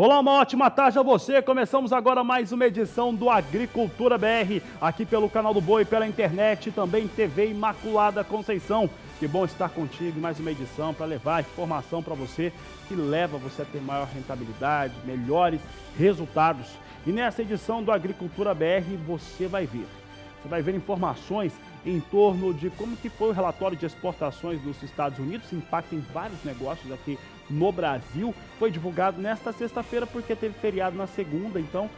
Olá, uma ótima tarde a você. Começamos agora mais uma edição do Agricultura BR, aqui pelo canal do Boi, pela internet e também TV Imaculada Conceição. Que bom estar contigo em mais uma edição para levar informação para você que leva você a ter maior rentabilidade, melhores resultados. E nessa edição do Agricultura BR você vai ver informações em torno de como que foi o relatório de exportações dos Estados Unidos, impacta em vários negócios aqui no Brasil. Foi divulgado nesta sexta-feira porque teve feriado na segunda, então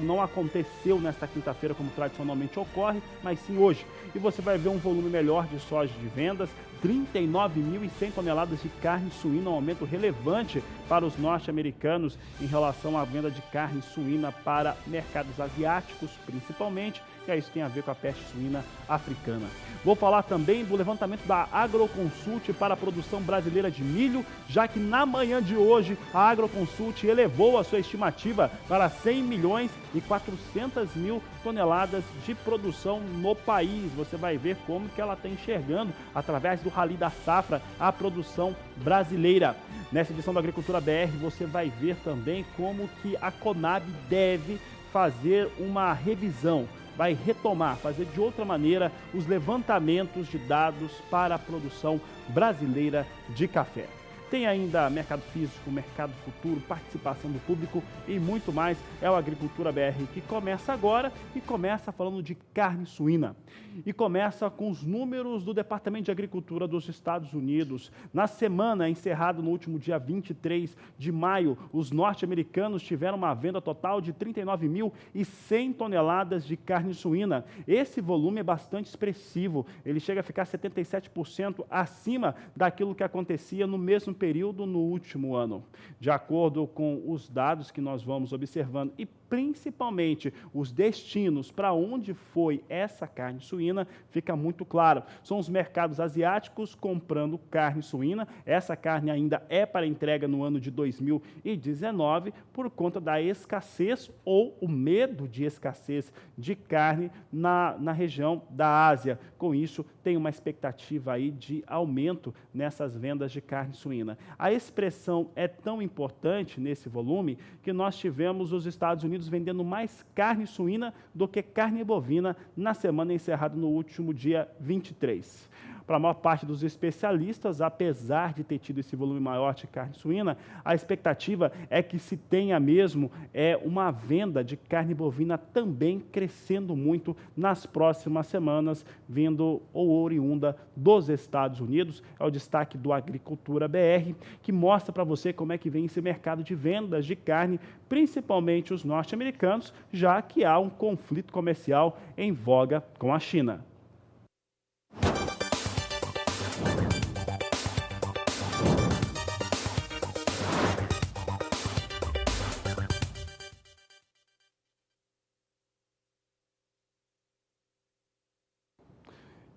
não aconteceu nesta quinta-feira como tradicionalmente ocorre, mas sim hoje. E você vai ver um volume melhor de soja de vendas, 39.100 toneladas de carne suína, um aumento relevante para os norte-americanos em relação à venda de carne suína para mercados asiáticos, principalmente, e isso tem a ver com a peste suína africana. Vou falar também do levantamento da Agroconsult para a produção brasileira de milho, já que na manhã de hoje a Agroconsult elevou a sua estimativa para 100 milhões e 400 mil toneladas de produção no país. Você vai ver como que ela está enxergando, através do Rally da Safra, a produção brasileira. Nessa edição da Agricultura BR você vai ver também como que a Conab deve fazer uma revisão, vai retomar, fazer de outra maneira os levantamentos de dados para a produção brasileira de café. Tem ainda mercado físico, mercado futuro, participação do público e muito mais. É o Agricultura BR que começa agora e começa falando de carne suína. E começa com os números do Departamento de Agricultura dos Estados Unidos. Na semana encerrada no último dia 23 de maio, os norte-americanos tiveram uma venda total de 39.100 toneladas de carne suína. Esse volume é bastante expressivo, ele chega a ficar 77% acima daquilo que acontecia no mesmo período no último ano. De acordo com os dados que nós vamos observando e principalmente os destinos para onde foi essa carne suína, fica muito claro. São os mercados asiáticos comprando carne suína. Essa carne ainda é para entrega no ano de 2019 por conta da escassez ou o medo de escassez de carne na região da Ásia. Com isso, tem uma expectativa aí de aumento nessas vendas de carne suína. A expressão é tão importante nesse volume que nós tivemos os Estados Unidos vendendo mais carne suína do que carne bovina na semana encerrada no último dia 23. Para a maior parte dos especialistas, apesar de ter tido esse volume maior de carne suína, a expectativa é que se tenha mesmo uma venda de carne bovina também crescendo muito nas próximas semanas, vindo ou oriunda dos Estados Unidos. É o destaque do Agricultura BR, que mostra para você como é que vem esse mercado de vendas de carne, principalmente os norte-americanos, já que há um conflito comercial em voga com a China.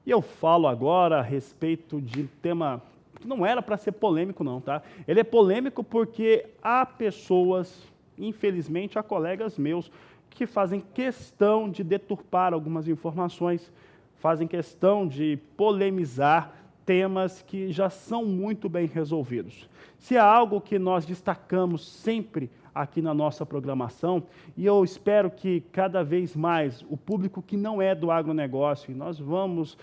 E eu falo agora a respeito de tema que não era para ser polêmico não, tá? Ele é polêmico porque há pessoas, infelizmente há colegas meus, que fazem questão de deturpar algumas informações, fazem questão de polemizar temas que já são muito bem resolvidos. Se há algo que nós destacamos sempre aqui na nossa programação, e eu espero que cada vez mais o público que não é do agronegócio, e nós vamos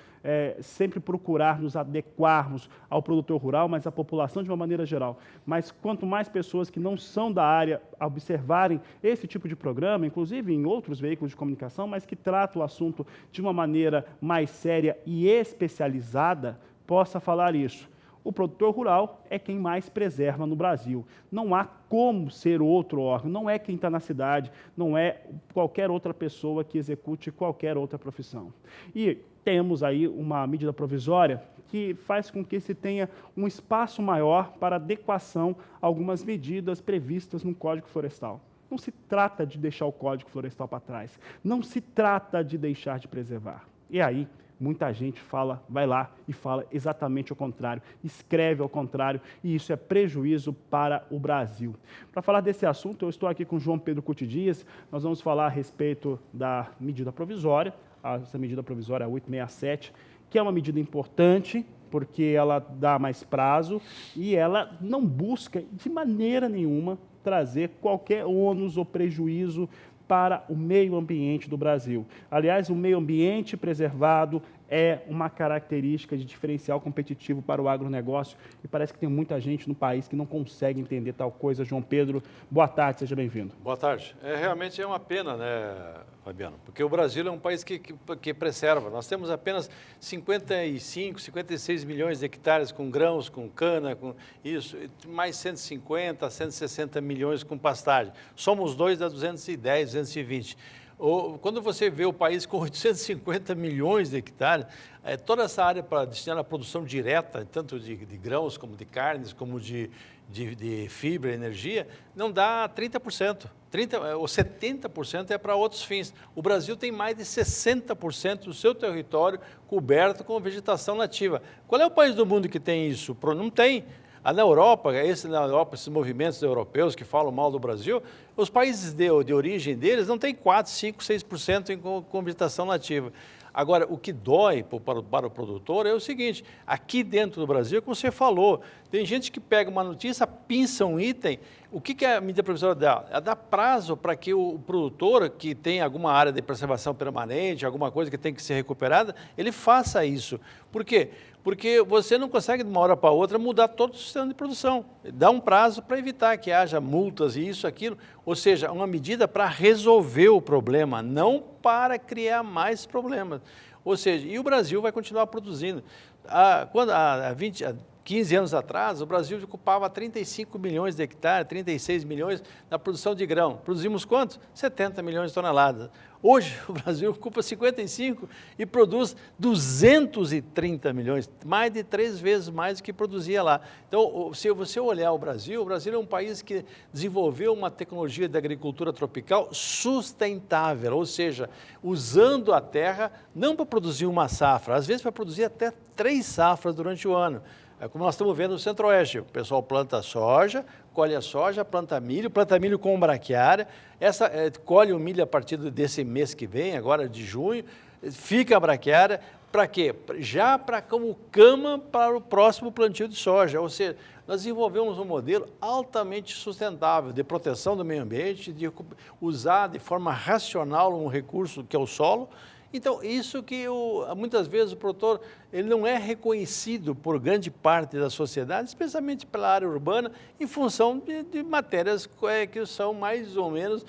sempre procurar nos adequarmos ao produtor rural, mas à população de uma maneira geral. Mas quanto mais pessoas que não são da área observarem esse tipo de programa, inclusive em outros veículos de comunicação, mas que tratam o assunto de uma maneira mais séria e especializada, possa falar isso. O produtor rural é quem mais preserva no Brasil. Não há como ser outro órgão, não é quem está na cidade, não é qualquer outra pessoa que execute qualquer outra profissão. E temos aí uma medida provisória que faz com que se tenha um espaço maior para adequação a algumas medidas previstas no Código Florestal. Não se trata de deixar o Código Florestal para trás, não se trata de deixar de preservar. E aí, muita gente vai lá e fala exatamente o contrário, escreve ao contrário, e isso é prejuízo para o Brasil. Para falar desse assunto, eu estou aqui com João Pedro Couto Dias. Nós vamos falar a respeito da medida provisória, essa medida provisória 867, que é uma medida importante, porque ela dá mais prazo e ela não busca de maneira nenhuma trazer qualquer ônus ou prejuízo para o meio ambiente do Brasil. Aliás, o meio ambiente preservado é uma característica de diferencial competitivo para o agronegócio e parece que tem muita gente no país que não consegue entender tal coisa. João Pedro, boa tarde, seja bem-vindo. Boa tarde. Realmente é uma pena, né, Fabiano? Porque o Brasil é um país que preserva. Nós temos apenas 55, 56 milhões de hectares com grãos, com cana, com isso, mais 150, 160 milhões com pastagem. Somos dois da 210, 220. Quando você vê o país com 850 milhões de hectares, toda essa área para destinar à produção direta, tanto de grãos como de carnes, como de fibra, energia, não dá 30%. 30% ou 70% é para outros fins. O Brasil tem mais de 60% do seu território coberto com vegetação nativa. Qual é o país do mundo que tem isso? Não tem. Na Europa, esses movimentos europeus que falam mal do Brasil, os países de origem deles não têm 4%, 5%, 6% com vegetação nativa. Agora, o que dói para o produtor é o seguinte, aqui dentro do Brasil, como você falou, tem gente que pega uma notícia, pinça um item, o que a medida provisória dá? Ela dá prazo para que o produtor que tem alguma área de preservação permanente, alguma coisa que tem que ser recuperada, ele faça isso. Por quê? Porque você não consegue de uma hora para outra mudar todo o sistema de produção. Dá um prazo para evitar que haja multas e isso, aquilo. Ou seja, uma medida para resolver o problema, não para criar mais problemas. Ou seja, e o Brasil vai continuar produzindo. Há 15 anos atrás, o Brasil ocupava 35 milhões de hectares, 36 milhões na produção de grão. Produzimos quanto? 70 milhões de toneladas. Hoje, o Brasil ocupa 55 e produz 230 milhões, mais de 3 vezes mais do que produzia lá. Então, se você olhar o Brasil é um país que desenvolveu uma tecnologia de agricultura tropical sustentável, ou seja, usando a terra não para produzir uma safra, às vezes para produzir até 3 safras durante o ano. É como nós estamos vendo no Centro-Oeste, o pessoal planta soja, colhe a soja, planta milho com braquiária, colhe o milho a partir desse mês que vem, agora de junho, fica a braquiária, para quê? Já como cama para o próximo plantio de soja, ou seja, nós desenvolvemos um modelo altamente sustentável de proteção do meio ambiente, de usar de forma racional um recurso que é o solo. Então, isso que muitas vezes o produtor ele não é reconhecido por grande parte da sociedade, especialmente pela área urbana, em função de matérias que são mais ou menos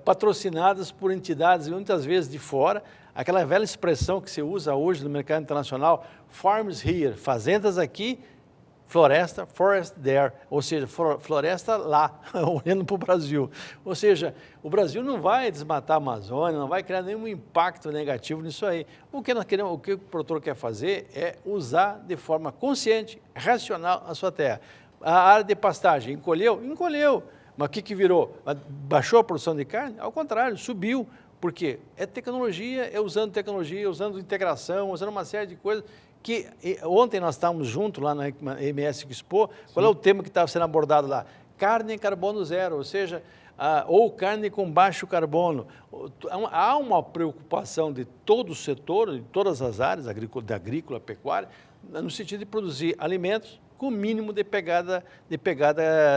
patrocinadas por entidades, muitas vezes de fora. Aquela velha expressão que se usa hoje no mercado internacional, farms here, fazendas aqui, floresta, forest there, ou seja, floresta lá, olhando para o Brasil. Ou seja, o Brasil não vai desmatar a Amazônia, não vai criar nenhum impacto negativo nisso aí. O que o produtor quer fazer é usar de forma consciente, racional a sua terra. A área de pastagem encolheu? Encolheu. Mas o que virou? Baixou a produção de carne? Ao contrário, subiu. Por quê? É tecnologia, usando integração, usando uma série de coisas que ontem nós estávamos juntos lá na MS Expo. Qual é o tema que estava sendo abordado lá? Carne em carbono zero, ou seja, ou carne com baixo carbono. Há uma preocupação de todo o setor, de todas as áreas, da agrícola, pecuária, no sentido de produzir alimentos com o mínimo de pegada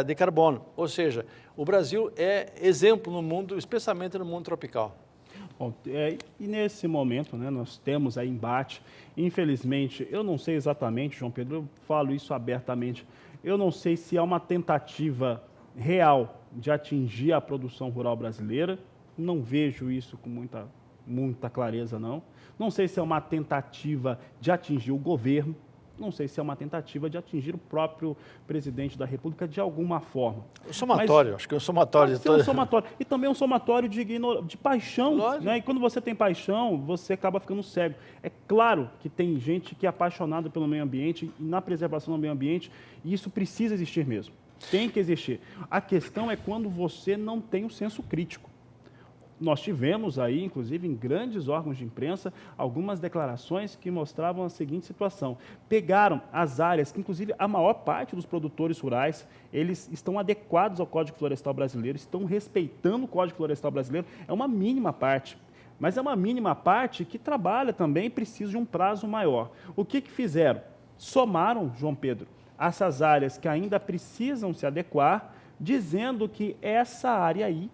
de carbono. Ou seja, o Brasil é exemplo no mundo, especialmente no mundo tropical. Bom, e nesse momento, né, nós temos aí embate. Infelizmente, eu não sei exatamente, João Pedro, eu falo isso abertamente, eu não sei se há uma tentativa real de atingir a produção rural brasileira, não vejo isso com muita clareza, não. Não sei se é uma tentativa de atingir o governo, não sei se é uma tentativa de atingir o próprio presidente da República de alguma forma. O somatório, acho que é um somatório. Um somatório. E também um somatório de paixão. Né? E quando você tem paixão, você acaba ficando cego. É claro que tem gente que é apaixonada pelo meio ambiente e na preservação do meio ambiente, e isso precisa existir mesmo. Tem que existir. A questão é quando você não tem o senso crítico. Nós tivemos aí, inclusive, em grandes órgãos de imprensa, algumas declarações que mostravam a seguinte situação. Pegaram as áreas que, inclusive, a maior parte dos produtores rurais, eles estão adequados ao Código Florestal Brasileiro, estão respeitando o Código Florestal Brasileiro, é uma mínima parte. Mas é uma mínima parte que trabalha também e precisa de um prazo maior. O que fizeram? Somaram, João Pedro, essas áreas que ainda precisam se adequar, dizendo que essa área aí,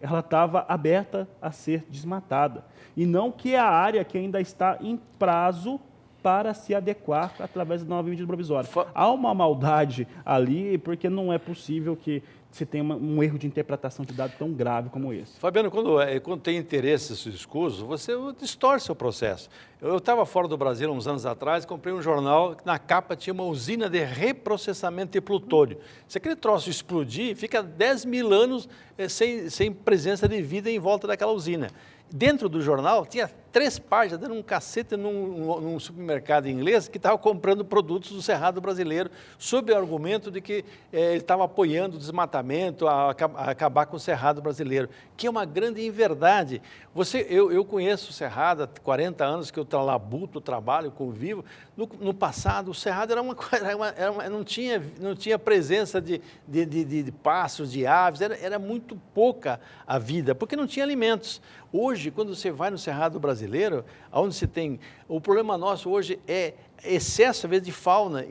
ela estava aberta a ser desmatada. E não que é a área que ainda está em prazo para se adequar através da nova medida provisória. Há uma maldade ali, porque não é possível que se tenha um erro de interpretação de dado tão grave como esse. Fabiano, quando tem interesses escusos, você distorce o processo. Eu estava fora do Brasil uns anos atrás, comprei um jornal, que na capa tinha uma usina de reprocessamento de plutônio. Se aquele troço explodir, fica 10 mil anos sem presença de vida em volta daquela usina. Dentro do jornal tinha 3 páginas dando um cacete num supermercado inglês que estava comprando produtos do Cerrado brasileiro sob o argumento de que ele estava apoiando o desmatamento, a acabar com o Cerrado brasileiro, que é uma grande inverdade. Eu conheço o Cerrado há 40 anos que eu labuto, trabalho, convivo. No passado, o Cerrado não tinha presença de pássaros, de aves, era muito pouca a vida, porque não tinha alimentos. Hoje, quando você vai no Cerrado brasileiro, onde se tem... O problema nosso hoje é excesso, às vezes, de fauna,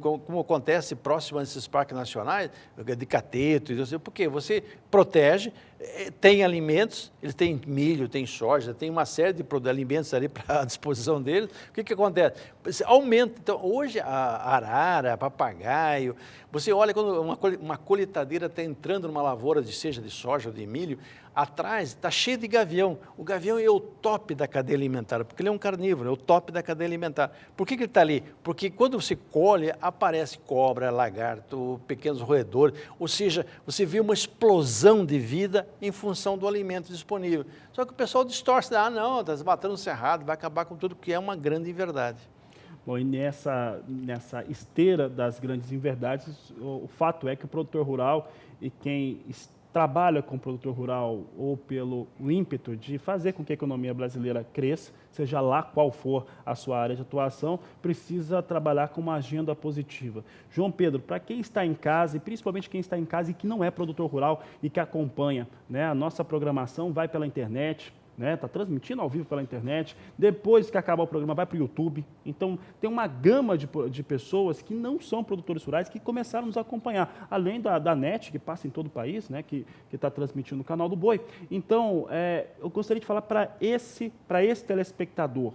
como acontece próximo a esses parques nacionais, de cateto, porque você protege, tem alimentos, eles têm milho, tem soja, tem uma série de alimentos ali à disposição deles. O que acontece? Aumenta. Então, hoje, a arara, papagaio, você olha quando uma colheitadeira está entrando numa lavoura, seja de soja ou de milho, atrás está cheio de gavião. O gavião é o top da cadeia alimentar, porque ele é um carnívoro, é o top da cadeia alimentar. Por que ele está ali? Porque quando você colhe, aparece cobra, lagarto, pequenos roedores, ou seja, você vê uma explosão de vida em função do alimento disponível. Só que o pessoal distorce, não, está desmatando o cerrado, vai acabar com tudo, que é uma grande inverdade. Bom, e nessa esteira das grandes inverdades, o fato é que o produtor rural e quem trabalha com o produtor rural ou pelo ímpeto de fazer com que a economia brasileira cresça, seja lá qual for a sua área de atuação, precisa trabalhar com uma agenda positiva. João Pedro, para quem está em casa, e principalmente quem está em casa e que não é produtor rural e que acompanha, né, a nossa programação vai pela internet, está transmitindo ao vivo pela internet, depois que acabar o programa vai para o YouTube. Então, tem uma gama de pessoas que não são produtores rurais que começaram a nos acompanhar, além da NET, que passa em todo o país, né, que está transmitindo no canal do Boi. Então, eu gostaria de falar para esse telespectador,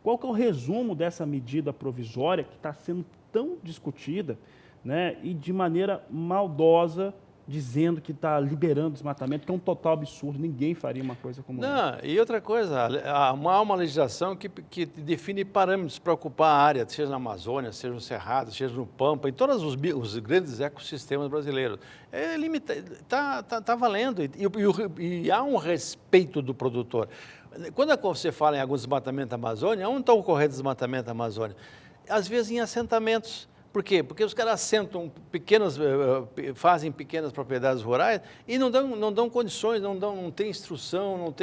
qual que é o resumo dessa medida provisória que está sendo tão discutida, né, e de maneira maldosa, dizendo que está liberando desmatamento, que é um total absurdo, ninguém faria uma coisa como essa. E outra coisa, há uma legislação que define parâmetros para ocupar a área, seja na Amazônia, seja no Cerrado, seja no Pampa, em todos os grandes ecossistemas brasileiros. Está valendo e há um respeito do produtor. Quando você fala em algum desmatamento da Amazônia, onde está ocorrendo desmatamento da Amazônia? Às vezes em assentamentos. Por quê? Porque os caras assentam fazem pequenas propriedades rurais e não dão condições, não tem instrução,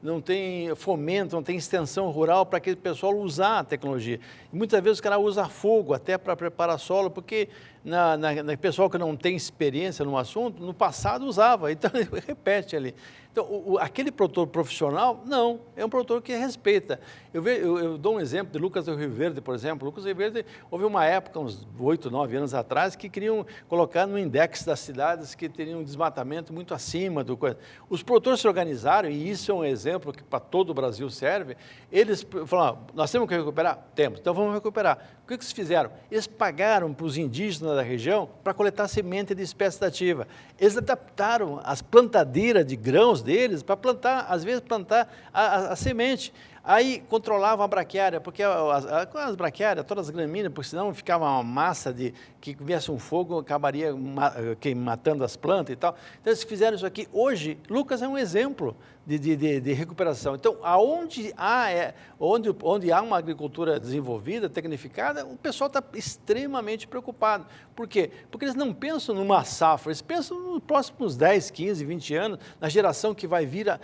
não tem fomento, não tem extensão rural para aquele pessoal usar a tecnologia. E muitas vezes os caras usam fogo até para preparar solo, porque pessoal que não tem experiência no assunto, no passado usava, então ele repete ali. Então, aquele produtor profissional, não, é um produtor que respeita. Eu dou um exemplo de Lucas do Rio Verde, por exemplo. Lucas do Rio Verde, houve uma época, uns 8, 9 anos atrás, que queriam colocar no index das cidades que teriam um desmatamento muito acima do coisa. Os produtores se organizaram, e isso é um exemplo que para todo o Brasil serve. Eles falaram, nós temos que recuperar? Temos, então vamos recuperar. O que eles fizeram? Eles pagaram para os indígenas da região para coletar semente de espécie nativa. Eles adaptaram as plantadeiras de grãos deles para plantar, às vezes plantar a semente. Aí controlavam a braquiária, porque as braquiárias, todas as gramíneas, porque senão ficava uma massa que viesse um fogo, acabaria matando as plantas e tal. Então eles fizeram isso aqui. Hoje, Lucas é um exemplo de recuperação. Então, onde há uma agricultura desenvolvida, tecnificada, o pessoal está extremamente preocupado. Por quê? Porque eles não pensam numa safra, eles pensam nos próximos 10, 15, 20 anos, na geração que vai vir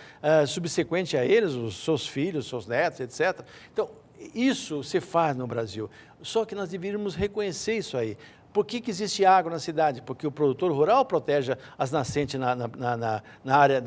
subsequente a eles, os seus filhos, os seus netos, etc. Então, isso se faz no Brasil. Só que nós deveríamos reconhecer isso aí. Por que existe água na cidade? Porque o produtor rural protege as nascentes na área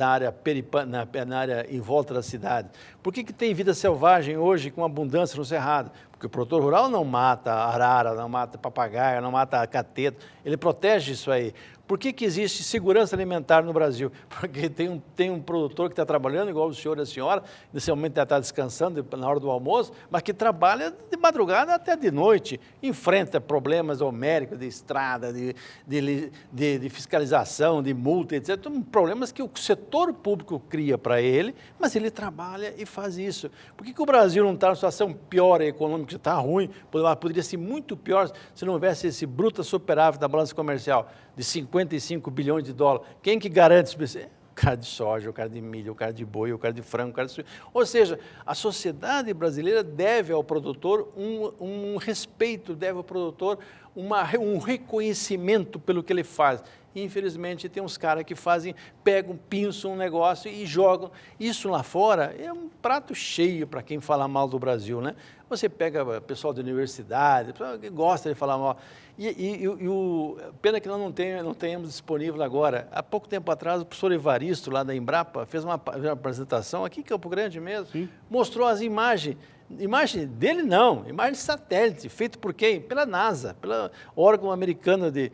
em volta da cidade. Por que tem vida selvagem hoje com abundância no Cerrado? Porque Porque o produtor rural não mata arara, não mata papagaio, não mata cateto, ele protege isso aí. Por que existe segurança alimentar no Brasil? Porque tem um produtor que está trabalhando, igual o senhor e a senhora, nesse momento está descansando na hora do almoço, mas que trabalha de madrugada até de noite, enfrenta problemas homéricos de estrada, de fiscalização, de multa, etc. Problemas que o setor público cria para ele, mas ele trabalha e faz isso. Por que o Brasil não está numa situação pior econômica, está ruim, poderia ser muito pior se não houvesse esse bruto superávit da balança comercial de 55 bilhões de dólares. Quem que garante isso? O cara de soja, o cara de milho, o cara de boi, o cara de frango, o cara de suíno. Ou seja, a sociedade brasileira deve ao produtor um respeito, deve ao produtor um reconhecimento pelo que ele faz. E, infelizmente, tem uns caras que pegam, pinçam um negócio e jogam. Isso lá fora é um prato cheio para quem fala mal do Brasil, né? Você pega pessoal da universidade, pessoal que gosta de falar mal. Pena que nós não tenhamos disponível agora. Há pouco tempo atrás, o professor Evaristo, lá da Embrapa, fez uma apresentação aqui em Campo Grande mesmo, sim, mostrou as imagens. Imagem dele não, imagem de satélite, feito por quem? Pela NASA, pelo órgão americano de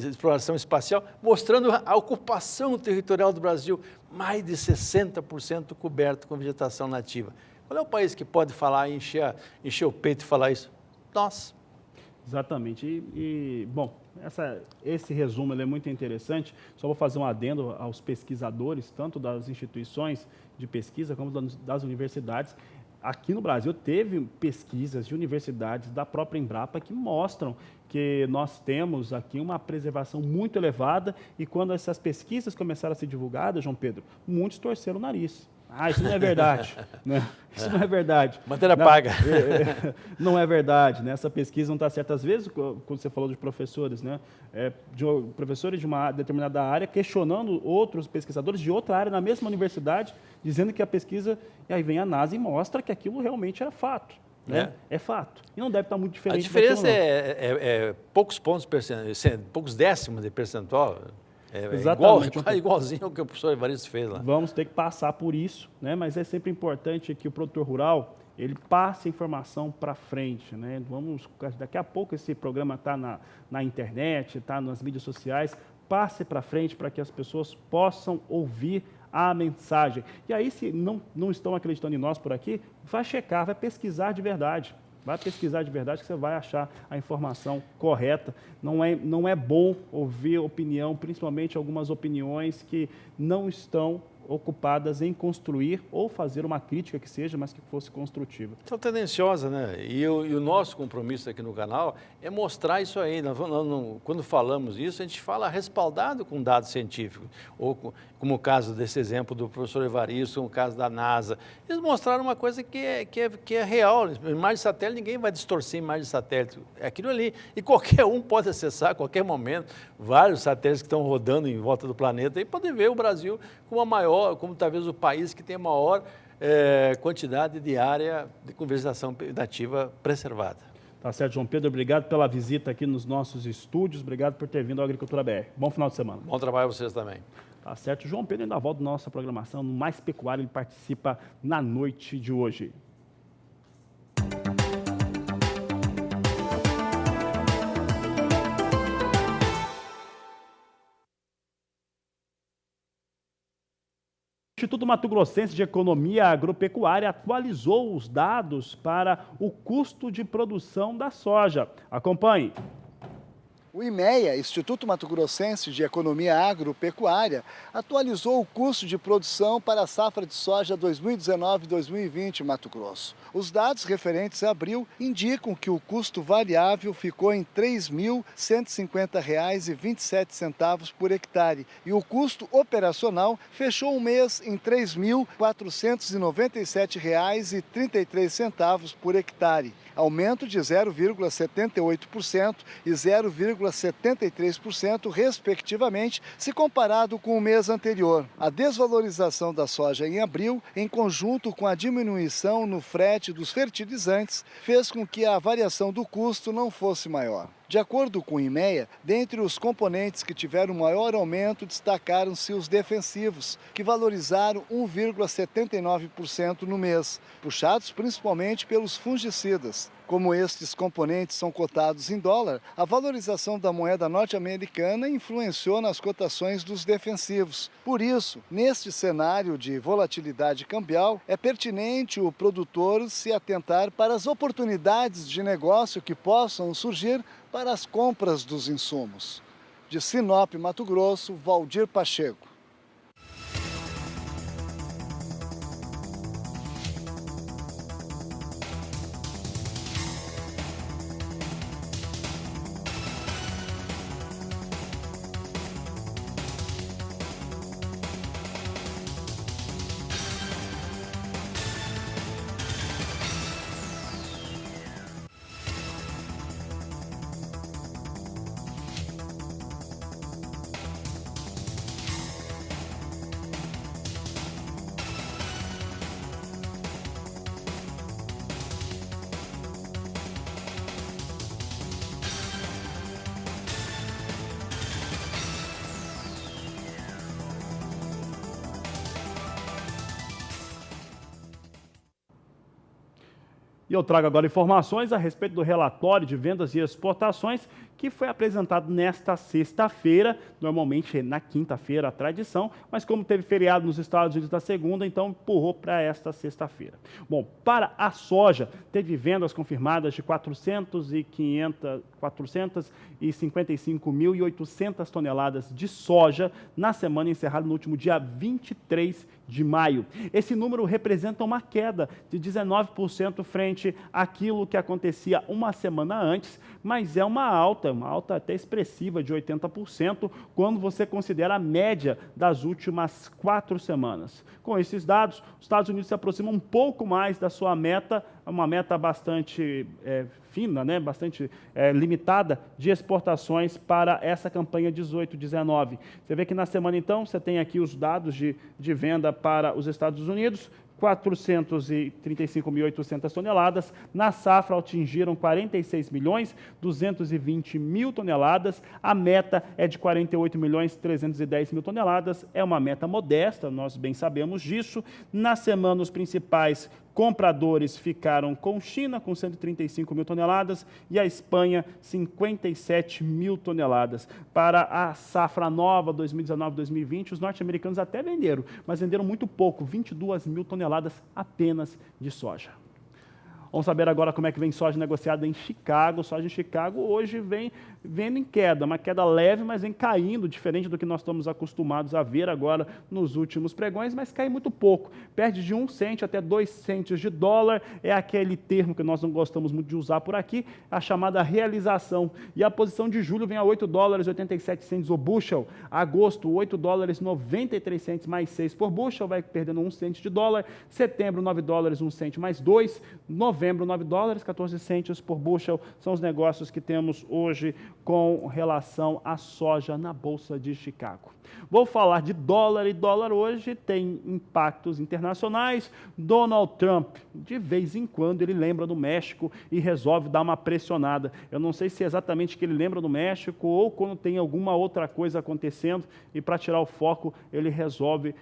exploração espacial, mostrando a ocupação territorial do Brasil, mais de 60% coberto com vegetação nativa. Qual é o país que pode falar, encher o peito e falar isso? Nós. Exatamente. Bom, esse resumo ele é muito interessante. Só vou fazer um adendo aos pesquisadores, tanto das instituições de pesquisa como das universidades. Aqui no Brasil teve pesquisas de universidades da própria Embrapa que mostram que nós temos aqui uma preservação muito elevada e quando essas pesquisas começaram a ser divulgadas, João Pedro, muitos torceram o nariz. Isso não é verdade, né? Isso não é verdade. Matéria paga. Não é verdade, né? Essa pesquisa não está certa. Às vezes, quando você falou de professores, né? Professores de uma determinada área questionando outros pesquisadores de outra área na mesma universidade, dizendo que a pesquisa, e aí vem a NASA e mostra que aquilo realmente era fato. Né? É fato. E não deve estar muito diferente. A diferença é poucos pontos, poucos décimos de percentual. Exatamente. Igualzinho ao que o professor Evaristo fez lá. Vamos ter que passar por isso, né? Mas é sempre importante que o produtor rural ele passe a informação para frente, né? Daqui a pouco esse programa está na internet, está nas mídias sociais, passe para frente para que as pessoas possam ouvir a mensagem. E aí, se não estão acreditando em nós por aqui, vai checar, vai pesquisar de verdade. Vai pesquisar de verdade que você vai achar a informação correta. Não é bom ouvir opinião, principalmente algumas opiniões que não estão ocupadas em construir ou fazer uma crítica que seja, mas que fosse construtiva. São tendenciosa, né? E o nosso compromisso aqui no canal é mostrar isso aí. Quando falamos isso, a gente fala respaldado com dados científicos, ou como o caso desse exemplo do professor Evaristo, o caso da NASA. Eles mostraram uma coisa que é real. Imagem de satélite, ninguém vai distorcer imagem de satélite. É aquilo ali. E qualquer um pode acessar a qualquer momento vários satélites que estão rodando em volta do planeta e pode ver o Brasil como talvez o país que tem a maior quantidade de área de vegetação nativa preservada. Tá certo, João Pedro, obrigado pela visita aqui nos nossos estúdios, obrigado por ter vindo ao Agricultura BR. Bom final de semana. Bom trabalho a vocês também. Tá certo, João Pedro ainda volta na nossa programação, no Mais Pecuário, ele participa na noite de hoje. O Instituto Mato Grossense de Economia Agropecuária atualizou os dados para o custo de produção da soja. Acompanhe. O IMEA, Instituto Mato Grossense de Economia Agropecuária, atualizou o custo de produção para a safra de soja 2019-2020 em Mato Grosso. Os dados referentes a abril indicam que o custo variável ficou em R$ 3.150,27 por hectare e o custo operacional fechou o mês em R$ 3.497,33 por hectare, aumento de 0,78% e 0,73%, respectivamente, se comparado com o mês anterior. A desvalorização da soja em abril, em conjunto com a diminuição no frete dos fertilizantes, fez com que a variação do custo não fosse maior. De acordo com o IMEA, dentre os componentes que tiveram maior aumento, destacaram-se os defensivos, que valorizaram 1,79% no mês, puxados principalmente pelos fungicidas. Como estes componentes são cotados em dólar, a valorização da moeda norte-americana influenciou nas cotações dos defensivos. Por isso, neste cenário de volatilidade cambial, é pertinente o produtor se atentar para as oportunidades de negócio que possam surgir para as compras dos insumos. De Sinop, Mato Grosso, Valdir Pacheco. E eu trago agora informações a respeito do relatório de vendas e exportações que foi apresentado nesta sexta-feira, normalmente na quinta-feira a tradição, mas como teve feriado nos Estados Unidos na segunda, então empurrou para esta sexta-feira. Bom, para a soja, teve vendas confirmadas de 455.800 toneladas de soja na semana encerrada no último dia 23 de maio. Esse número representa uma queda de 19% frente àquilo que acontecia uma semana antes, mas é uma alta até expressiva de 80%, quando você considera a média das últimas 4 semanas. Com esses dados, os Estados Unidos se aproximam um pouco mais da sua meta, uma meta bastante fina, né? Bastante limitada de exportações para essa campanha 18-19. Você vê que na semana, então, você tem aqui os dados de venda para os Estados Unidos, 435.800 toneladas, na safra atingiram 46.220.000 toneladas, a meta é de 48.310.000 toneladas, é uma meta modesta, nós bem sabemos disso. Na semana, os principais compradores ficaram com China, com 135.000 toneladas, e a Espanha, 57.000 toneladas. Para a safra nova 2019-2020, os norte-americanos até venderam, mas venderam muito pouco, 22.000 toneladas apenas de soja. Vamos saber agora como é que vem soja negociada em Chicago. Soja em Chicago hoje vem vendo em queda, uma queda leve, mas vem caindo, diferente do que nós estamos acostumados a ver agora nos últimos pregões, mas cai muito pouco. Perde de 1 cento até 2 centos de dólar, é aquele termo que nós não gostamos muito de usar por aqui, a chamada realização. E a posição de julho vem a 8 dólares 87 centos o bushel. Agosto, 8 dólares 93 centos mais 6 por bushel, vai perdendo 1 cento de dólar. Setembro, 9 dólares 1 cento mais 2. Novembro, 9 dólares 14 centos por bushel. São os negócios que temos hoje com relação à soja na Bolsa de Chicago. Vou falar de dólar, e dólar hoje tem impactos internacionais. Donald Trump, de vez em quando, ele lembra do México e resolve dar uma pressionada. Eu não sei se é exatamente que ele lembra do México ou quando tem alguma outra coisa acontecendo e para tirar o foco ele resolve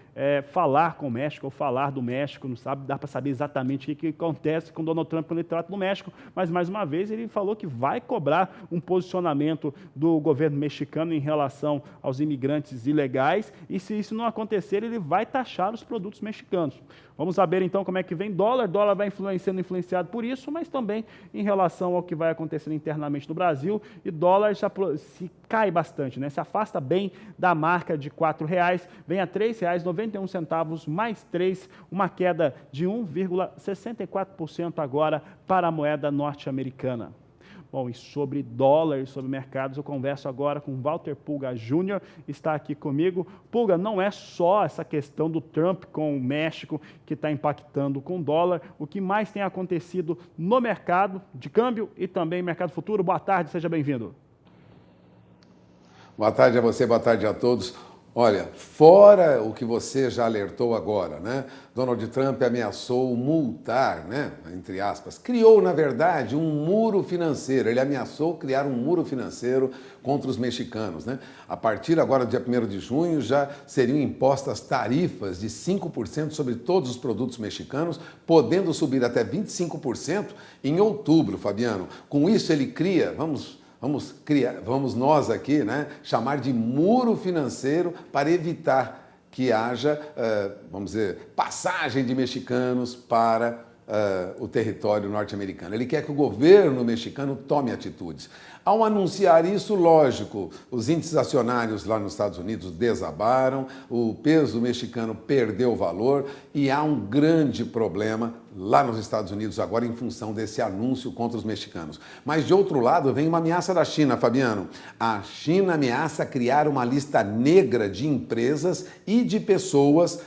falar com o México ou falar do México. Não sabe, dá para saber exatamente o que acontece com Donald Trump quando ele trata do México, mas mais uma vez ele falou que vai cobrar um posicionamento do governo mexicano em relação aos imigrantes ilegais, e se isso não acontecer, ele vai taxar os produtos mexicanos. Vamos saber então como é que vem dólar. Dólar vai influenciado por isso, mas também em relação ao que vai acontecer internamente no Brasil, e dólar já se cai bastante, né? Se afasta bem da marca de R$ 4,00, vem a R$ 3,91 mais 3, uma queda de 1,64% agora para a moeda norte-americana. Bom, e sobre dólar, sobre mercados, eu converso agora com Walter Pulga Jr., está aqui comigo. Pulga, não é só essa questão do Trump com o México que está impactando com o dólar, o que mais tem acontecido no mercado de câmbio e também mercado futuro. Boa tarde, seja bem-vindo. Boa tarde a você, boa tarde a todos. Olha, fora o que você já alertou agora, né? Donald Trump ameaçou multar, né? Entre aspas, criou, na verdade, um muro financeiro. Ele ameaçou criar um muro financeiro contra os mexicanos, né? A partir agora do dia 1º de junho já seriam impostas tarifas de 5% sobre todos os produtos mexicanos, podendo subir até 25% em outubro, Fabiano. Com isso ele cria, vamos nós aqui, né, chamar de muro financeiro para evitar que haja, vamos dizer, passagem de mexicanos para o território norte-americano. Ele quer que o governo mexicano tome atitudes. Ao anunciar isso, lógico, os índices acionários lá nos Estados Unidos desabaram, o peso mexicano perdeu valor e há um grande problema lá nos Estados Unidos agora em função desse anúncio contra os mexicanos. Mas, de outro lado, vem uma ameaça da China, Fabiano. A China ameaça criar uma lista negra de empresas e de pessoas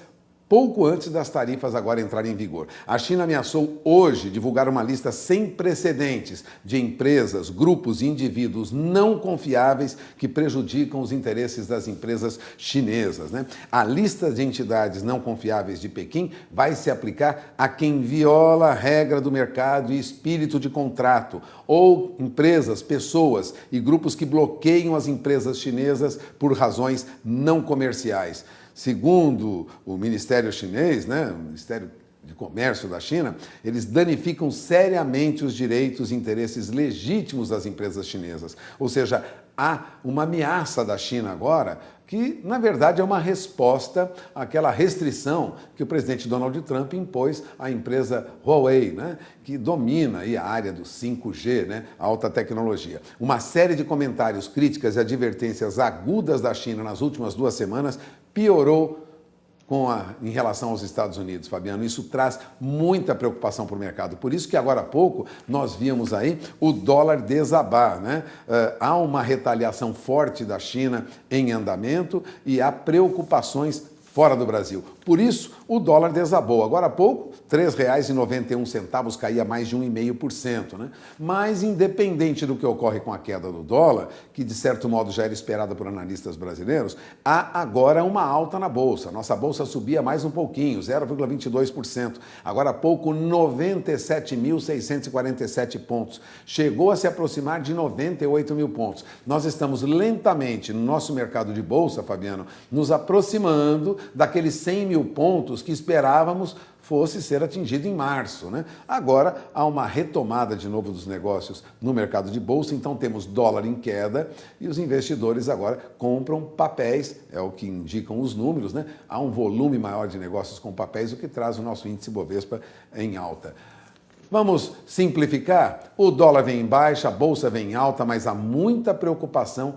pouco antes das tarifas agora entrarem em vigor. A China ameaçou hoje divulgar uma lista sem precedentes de empresas, grupos e indivíduos não confiáveis que prejudicam os interesses das empresas chinesas, né? A lista de entidades não confiáveis de Pequim vai se aplicar a quem viola a regra do mercado e espírito de contrato, ou empresas, pessoas e grupos que bloqueiam as empresas chinesas por razões não comerciais. Segundo o Ministério Chinês, né, o Ministério de Comércio da China, eles danificam seriamente os direitos e interesses legítimos das empresas chinesas. Ou seja, há uma ameaça da China agora que, na verdade, é uma resposta àquela restrição que o presidente Donald Trump impôs à empresa Huawei, né, que domina aí a área do 5G, né, a alta tecnologia. Uma série de comentários, críticas e advertências agudas da China nas últimas 2 semanas piorou em relação aos Estados Unidos, Fabiano. Isso traz muita preocupação para o mercado. Por isso que agora há pouco nós víamos aí o dólar desabar, né? Há uma retaliação forte da China em andamento e há preocupações fora do Brasil. Por isso, o dólar desabou. Agora há pouco, R$ 3,91 caía mais de 1,5%, né? Mas, independente do que ocorre com a queda do dólar, que de certo modo já era esperada por analistas brasileiros, há agora uma alta na Bolsa. Nossa Bolsa subia mais um pouquinho, 0,22%. Agora há pouco, 97.647 pontos. Chegou a se aproximar de 98 mil pontos. Nós estamos lentamente, no nosso mercado de Bolsa, Fabiano, nos aproximando daqueles 100 mil pontos que esperávamos fosse ser atingido em março, né? Agora há uma retomada de novo dos negócios no mercado de bolsa, então temos dólar em queda e os investidores agora compram papéis, é o que indicam os números, né? Há um volume maior de negócios com papéis, o que traz o nosso índice Bovespa em alta. Vamos simplificar? O dólar vem em baixa, a bolsa vem em alta, mas há muita preocupação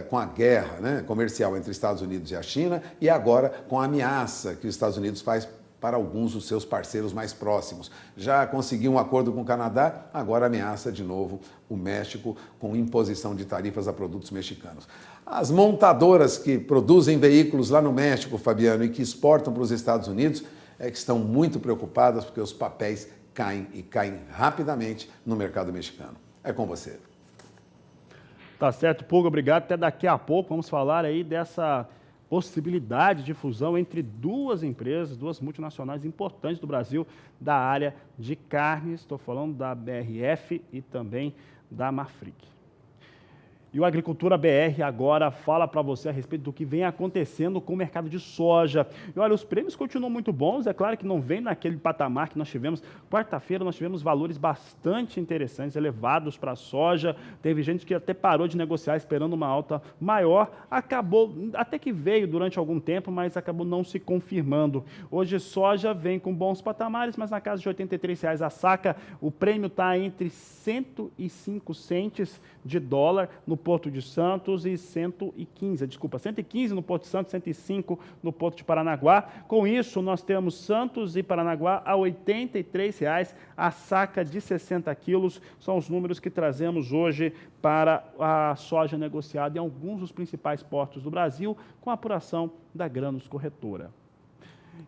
com a guerra, né, comercial entre Estados Unidos e a China e agora com a ameaça que os Estados Unidos faz para alguns dos seus parceiros mais próximos. Já conseguiu um acordo com o Canadá, agora ameaça de novo o México com imposição de tarifas a produtos mexicanos. As montadoras que produzem veículos lá no México, Fabiano, e que exportam para os Estados Unidos, que estão muito preocupadas porque os papéis caem e caem rapidamente no mercado mexicano. É com você. Tá certo, Pulga, obrigado. Até daqui a pouco vamos falar aí dessa possibilidade de fusão entre duas empresas, duas multinacionais importantes do Brasil, da área de carnes. Estou falando da BRF e também da Marfrig. E o Agricultura BR agora fala para você a respeito do que vem acontecendo com o mercado de soja. E olha, os prêmios continuam muito bons, é claro que não vem naquele patamar que nós tivemos. Quarta-feira nós tivemos valores bastante interessantes, elevados para a soja. Teve gente que até parou de negociar esperando uma alta maior. Acabou, até que veio durante algum tempo, mas acabou não se confirmando. Hoje soja vem com bons patamares, mas na casa de R$ 83,00 a saca. O prêmio está entre 105 centes de dólar no Porto de Santos e 115 no Porto de Santos, 105 no Porto de Paranaguá. Com isso, nós temos Santos e Paranaguá a R$ 83,00 a saca de 60 quilos. São os números que trazemos hoje para a soja negociada em alguns dos principais portos do Brasil, com a apuração da Grãos Corretora.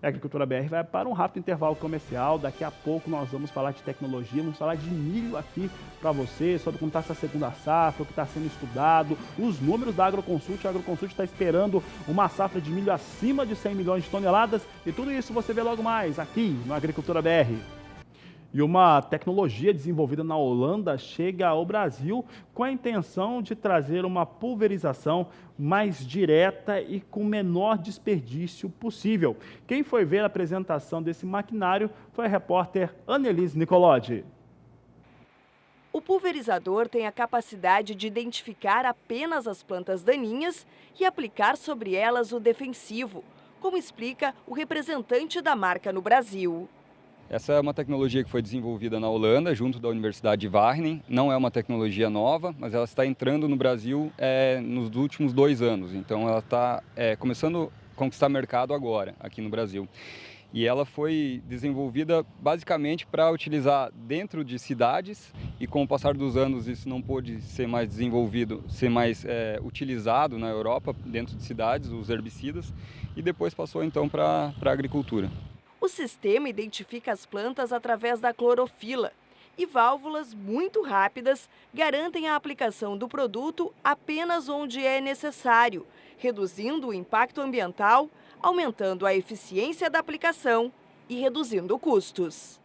A Agricultura BR vai para um rápido intervalo comercial. Daqui a pouco nós vamos falar de tecnologia, vamos falar de milho aqui para você, sobre como está essa segunda safra, o que está sendo estudado, os números da Agroconsult. A Agroconsult está esperando uma safra de milho acima de 100 milhões de toneladas e tudo isso você vê logo mais aqui no Agricultura BR. E uma tecnologia desenvolvida na Holanda chega ao Brasil com a intenção de trazer uma pulverização mais direta e com o menor desperdício possível. Quem foi ver a apresentação desse maquinário foi a repórter Annelise Nicolodi. O pulverizador tem a capacidade de identificar apenas as plantas daninhas e aplicar sobre elas o defensivo, como explica o representante da marca no Brasil. Essa é uma tecnologia que foi desenvolvida na Holanda, junto da Universidade de Wageningen. Não é uma tecnologia nova, mas ela está entrando no Brasil nos últimos 2 anos. Então, ela está começando a conquistar mercado agora, aqui no Brasil. E ela foi desenvolvida basicamente para utilizar dentro de cidades e com o passar dos anos isso não pôde ser mais desenvolvido, ser mais utilizado na Europa, dentro de cidades, os herbicidas, e depois passou então para a agricultura. O sistema identifica as plantas através da clorofila e válvulas muito rápidas garantem a aplicação do produto apenas onde é necessário, reduzindo o impacto ambiental, aumentando a eficiência da aplicação e reduzindo custos.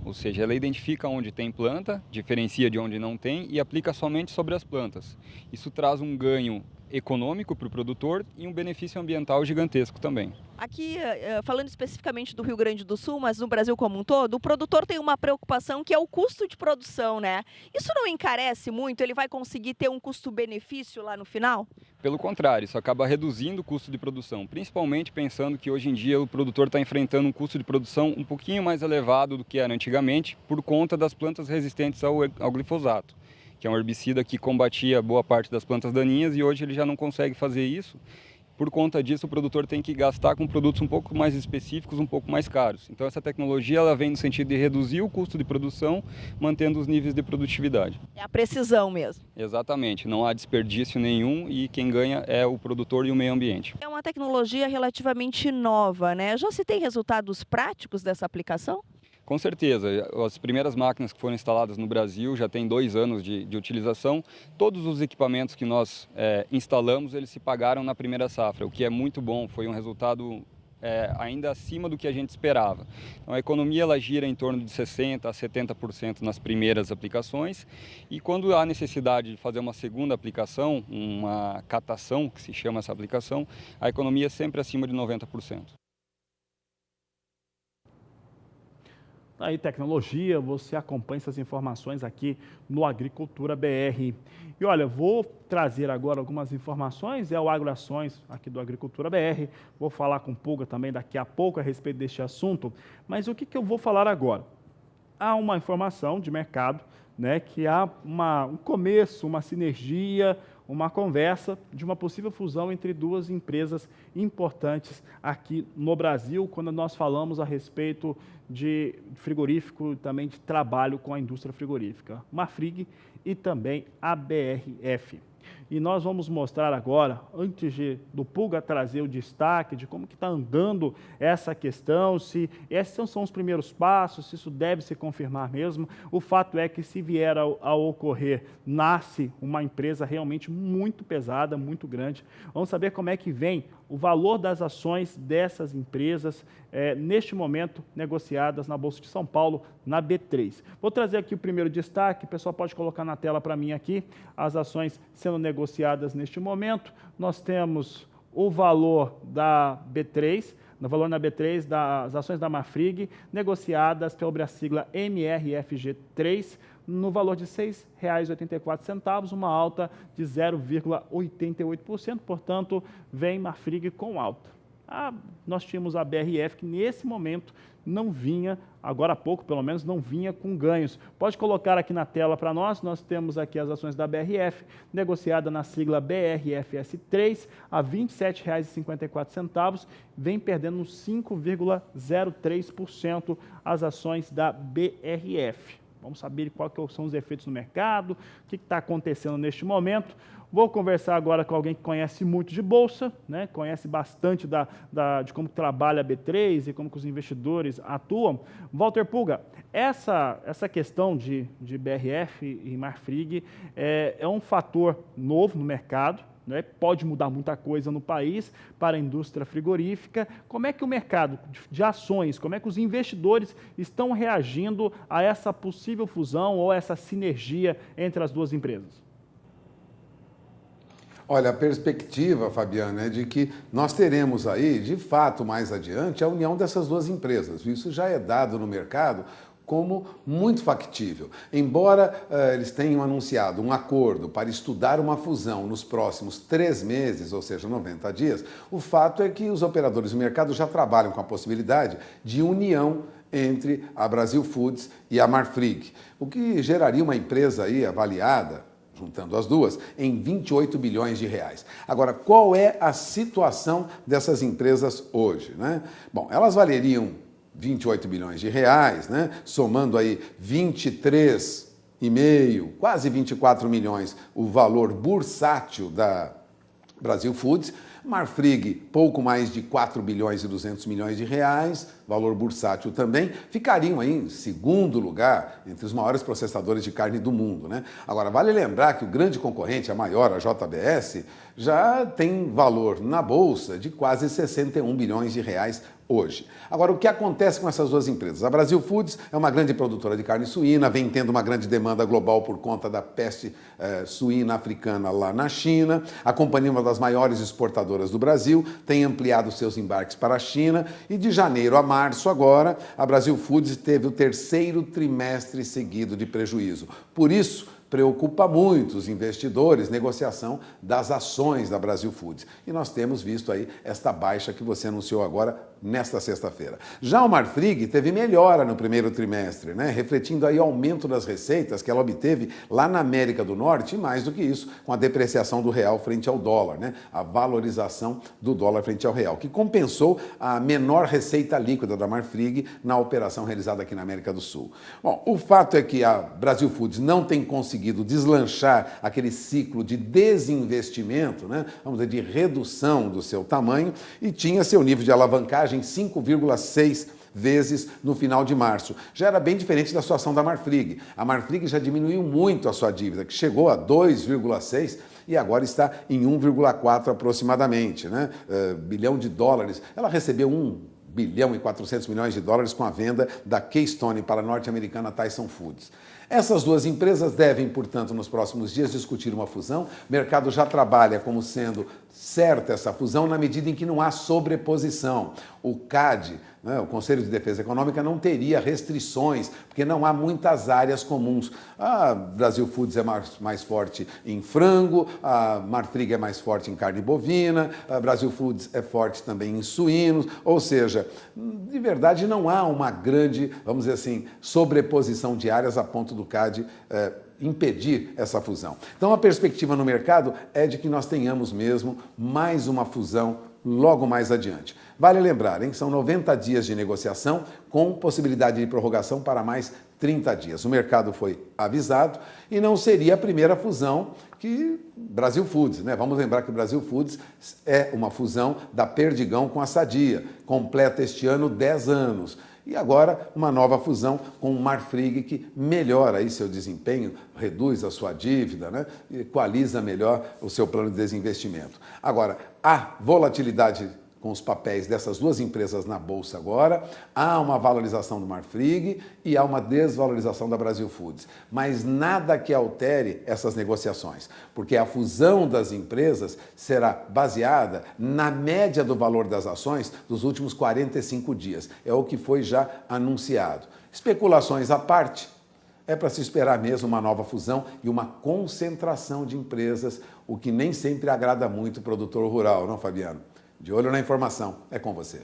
Ou seja, ela identifica onde tem planta, diferencia de onde não tem e aplica somente sobre as plantas. Isso traz um ganho econômico para o produtor e um benefício ambiental gigantesco também. Aqui, falando especificamente do Rio Grande do Sul, mas no Brasil como um todo, o produtor tem uma preocupação que é o custo de produção, né? Isso não encarece muito? Ele vai conseguir ter um custo-benefício lá no final? Pelo contrário, isso acaba reduzindo o custo de produção, principalmente pensando que hoje em dia o produtor está enfrentando um custo de produção um pouquinho mais elevado do que era antigamente por conta das plantas resistentes ao glifosato, que é um herbicida que combatia boa parte das plantas daninhas e hoje ele já não consegue fazer isso. Por conta disso, o produtor tem que gastar com produtos um pouco mais específicos, um pouco mais caros. Então, essa tecnologia ela vem no sentido de reduzir o custo de produção, mantendo os níveis de produtividade. É a precisão mesmo. Exatamente, não há desperdício nenhum e quem ganha é o produtor e o meio ambiente. É uma tecnologia relativamente nova, né? Já se tem resultados práticos dessa aplicação? Com certeza, as primeiras máquinas que foram instaladas no Brasil já têm 2 anos de utilização. Todos os equipamentos que nós instalamos, eles se pagaram na primeira safra, o que é muito bom, foi um resultado ainda acima do que a gente esperava. Então, a economia ela gira em torno de 60% a 70% nas primeiras aplicações e quando há necessidade de fazer uma segunda aplicação, uma catação, que se chama essa aplicação, a economia é sempre acima de 90%. Aí, tecnologia, você acompanha essas informações aqui no Agricultura BR. E olha, vou trazer agora algumas informações, é o AgroAções aqui do Agricultura BR. Vou falar com o Pulga também daqui a pouco a respeito deste assunto. Mas o que eu vou falar agora? Há uma informação de mercado, né, que há um começo, uma sinergia, uma conversa de uma possível fusão entre 2 empresas importantes aqui no Brasil, quando nós falamos a respeito de frigorífico e também de trabalho com a indústria frigorífica, Marfrig e também a BRF. E nós vamos mostrar agora, antes do Pulga trazer o destaque de como que está andando essa questão, se esses são os primeiros passos, se isso deve se confirmar mesmo. O fato é que se vier a ocorrer, nasce uma empresa realmente muito pesada, muito grande. Vamos saber como é que vem o valor das ações dessas empresas, neste momento, negociadas na Bolsa de São Paulo, na B3. Vou trazer aqui o primeiro destaque, o pessoal pode colocar na tela para mim aqui, as ações sendo negociadas neste momento. Nós temos o valor da B3, no valor na B3 das ações da Marfrig, negociadas pela sigla MRFG3, no valor de R$ 6,84, uma alta de 0,88%, portanto, vem Marfrig com alta. Nós tínhamos a BRF, que nesse momento não vinha, agora há pouco pelo menos, não vinha com ganhos. Pode colocar aqui na tela para nós temos aqui as ações da BRF, negociada na sigla BRFS3, a R$ 27,54, vem perdendo 5,03% as ações da BRF. Vamos saber quais são os efeitos no mercado, o que está acontecendo neste momento. Vou conversar agora com alguém que conhece muito de bolsa, né? Conhece bastante de como trabalha a B3 e como que os investidores atuam. Walter Pulga, essa questão de BRF e Marfrig é um fator novo no mercado, né? Pode mudar muita coisa no país para a indústria frigorífica. Como é que o mercado de ações, como é que os investidores estão reagindo a essa possível fusão ou essa sinergia entre as duas empresas? Olha, a perspectiva, Fabiano, é de que nós teremos aí, de fato, mais adiante, a união dessas duas empresas. Isso já é dado no mercado como muito factível. Embora eles tenham anunciado um acordo para estudar uma fusão nos próximos 3 meses, ou seja, 90 dias, o fato é que os operadores do mercado já trabalham com a possibilidade de união entre a Brasil Foods e a Marfrig, o que geraria uma empresa aí avaliada, juntando as duas, em 28 bilhões de reais. Agora, qual é a situação dessas empresas hoje, né? Bom, elas valeriam 28 bilhões de reais, né? Somando aí 23,5, quase 24 milhões o valor bursátil da Brasil Foods. Marfrig, pouco mais de 4 bilhões e 200 milhões de reais, valor bursátil também, ficariam aí em segundo lugar entre os maiores processadores de carne do mundo, né? Agora, vale lembrar que o grande concorrente, a maior, a JBS, já tem valor na bolsa de quase 61 bilhões de reais hoje. Agora, o que acontece com essas duas empresas? A Brasil Foods é uma grande produtora de carne suína, vem tendo uma grande demanda global por conta da peste suína africana lá na China. A companhia é uma das maiores exportadoras do Brasil, tem ampliado seus embarques para a China e de janeiro a março agora, a Brasil Foods teve o 3º trimestre seguido de prejuízo. Por isso, preocupa muito os investidores, negociação das ações da Brasil Foods. E nós temos visto aí esta baixa que você anunciou agora nesta sexta-feira. Já o Marfrig teve melhora no 1º trimestre, né? Refletindo aí o aumento das receitas que ela obteve lá na América do Norte e mais do que isso, com a depreciação do real frente ao dólar, né? A valorização do dólar frente ao real, que compensou a menor receita líquida da Marfrig na operação realizada aqui na América do Sul. Bom, o fato é que a Brasil Foods não tem conseguido deslanchar aquele ciclo de desinvestimento, né? Vamos dizer, de redução do seu tamanho e tinha seu nível de alavancagem 5,6 vezes no final de março. Já era bem diferente da situação da Marfrig. A Marfrig já diminuiu muito a sua dívida, que chegou a 2,6 e agora está em 1,4 aproximadamente, né? Bilhão de dólares. Ela recebeu 1 bilhão e 400 milhões de dólares com a venda da Keystone para a norte-americana Tyson Foods. Essas duas empresas devem, portanto, nos próximos dias discutir uma fusão. O mercado já trabalha como sendo certa essa fusão na medida em que não há sobreposição. O CAD, né, o Conselho de Defesa Econômica, não teria restrições, porque não há muitas áreas comuns. A Brasil Foods é mais forte em frango, a Marfrig é mais forte em carne bovina, a Brasil Foods é forte também em suínos, ou seja, de verdade não há uma grande, vamos dizer assim, sobreposição de áreas a ponto do CAD impedir essa fusão. Então a perspectiva no mercado é de que nós tenhamos mesmo mais uma fusão logo mais adiante. Vale lembrar, hein, são 90 dias de negociação com possibilidade de prorrogação para mais 30 dias. O mercado foi avisado e não seria a primeira fusão que Brasil Foods, né? Vamos lembrar que o Brasil Foods é uma fusão da Perdigão com a Sadia, completa este ano 10 anos. E agora uma nova fusão com o Marfrig que melhora aí seu desempenho, reduz a sua dívida, né? E equaliza melhor o seu plano de desinvestimento. Agora, há volatilidade com os papéis dessas duas empresas na Bolsa agora, há uma valorização do Marfrig e há uma desvalorização da Brasil Foods. Mas nada que altere essas negociações, porque a fusão das empresas será baseada na média do valor das ações dos últimos 45 dias. É o que foi já anunciado. Especulações à parte, é para se esperar mesmo uma nova fusão e uma concentração de empresas, o que nem sempre agrada muito o produtor rural, não, Fabiano? De olho na informação, é com você.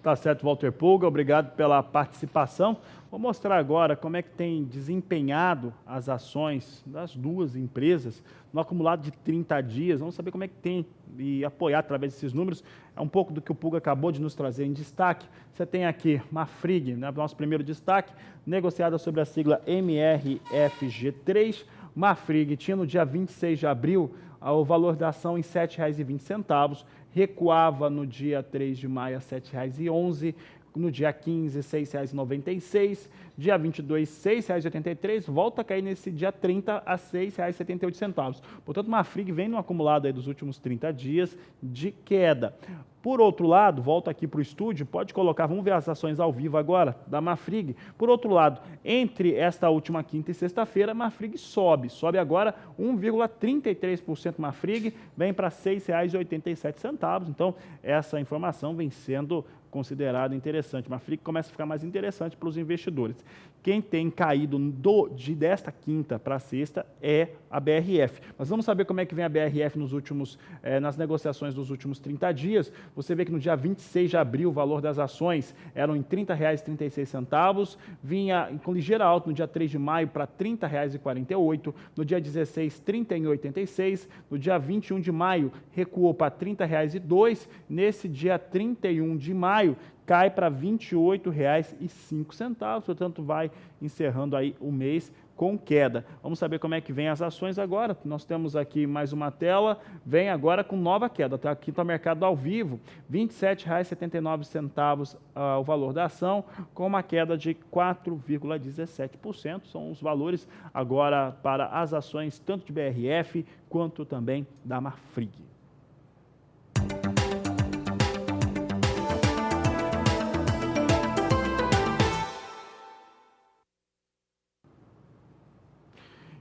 Tá certo, Walter Pulga, obrigado pela participação. Vou mostrar agora como é que tem desempenhado as ações das duas empresas no acumulado de 30 dias. Vamos saber como é que tem e apoiar através desses números. É um pouco do que o Pulga acabou de nos trazer em destaque. Você tem aqui Marfrig, né, nosso primeiro destaque, negociada sobre a sigla MRFG3. Marfrig tinha no dia 26 de abril o valor da ação em R$ 7,20, recuava no dia 3 de maio a R$ 7,11, no dia 15, R$ 6,96, dia 22, R$ 6,83, volta a cair nesse dia 30 a R$ 6,78. Portanto, Marfrig vem no acumulado aí dos últimos 30 dias de queda. Por outro lado, volta aqui para o estúdio, pode colocar, vamos ver as ações ao vivo agora da Marfrig. Por outro lado, entre esta última quinta e sexta-feira, Marfrig sobe agora 1,33% Marfrig, vem para R$ 6,87. Então, essa informação vem sendo considerada interessante. Marfrig começa a ficar mais interessante para os investidores. Quem tem caído desta quinta para sexta é a BRF. Mas vamos saber como é que vem a BRF nas negociações dos últimos 30 dias. Você vê que no dia 26 de abril o valor das ações eram em R$ 30,36, vinha com ligeira alta no dia 3 de maio para R$ 30,48, no dia 16, R$ 30,86, no dia 21 de maio recuou para R$ 30,02, nesse dia 31 de maio cai para R$ 28,05, portanto vai encerrando aí o mês com queda. Vamos saber como é que vem as ações agora. Nós temos aqui mais uma tela, vem agora com nova queda. Tá aqui para o mercado ao vivo, R$ 27,79 o valor da ação, com uma queda de 4,17%. São os valores agora para as ações tanto de BRF quanto também da Marfrig.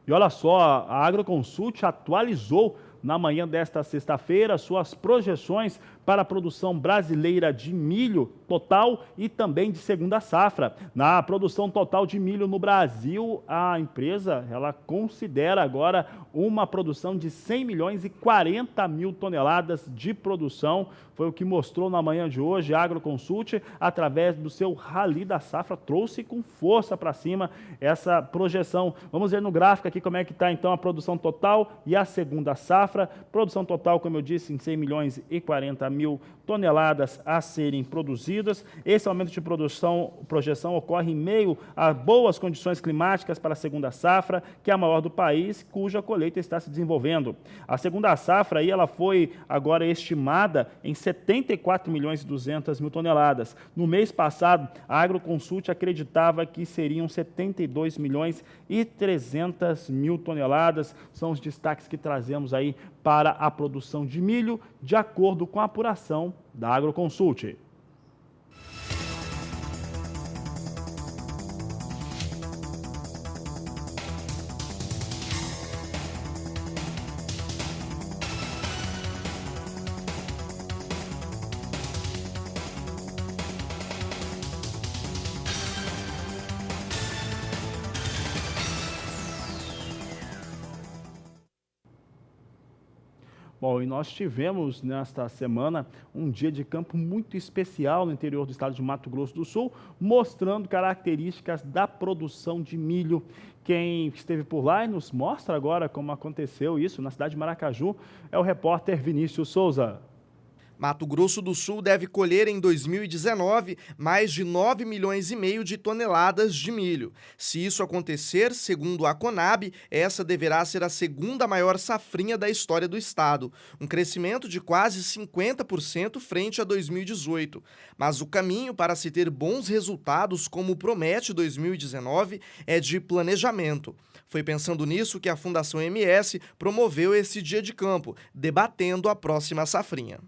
E olha só, a Agroconsult atualizou na manhã desta sexta-feira suas projeções para a produção brasileira de milho total e também de segunda safra. Na produção total de milho no Brasil, a empresa ela considera agora uma produção de 100 milhões e 40 mil toneladas de produção. Foi o que mostrou na manhã de hoje a Agroconsult, através do seu Rally da Safra, trouxe com força para cima essa projeção. Vamos ver no gráfico aqui como é que está então a produção total e a segunda safra. Produção total, como eu disse, em 100 milhões e 40 mil toneladas a serem produzidas. Esse aumento de projeção ocorre em meio a boas condições climáticas para a segunda safra, que é a maior do país, cuja colheita está se desenvolvendo. A segunda safra aí, ela foi agora estimada em 74 milhões e 200 mil toneladas. No mês passado, a Agroconsult acreditava que seriam 72 milhões e 300 mil toneladas. São os destaques que trazemos aí para a produção de milho, de acordo com a apuração da Agroconsult. Bom, e nós tivemos nesta semana um dia de campo muito especial no interior do estado de Mato Grosso do Sul, mostrando características da produção de milho. Quem esteve por lá e nos mostra agora como aconteceu isso na cidade de Maracaju é o repórter Vinícius Souza. Mato Grosso do Sul deve colher em 2019 mais de 9 milhões e meio de toneladas de milho. Se isso acontecer, segundo a Conab, essa deverá ser a segunda maior safrinha da história do estado, um crescimento de quase 50% frente a 2018. Mas o caminho para se ter bons resultados, como promete 2019, é de planejamento. Foi pensando nisso que a Fundação MS promoveu esse dia de campo, debatendo a próxima safrinha.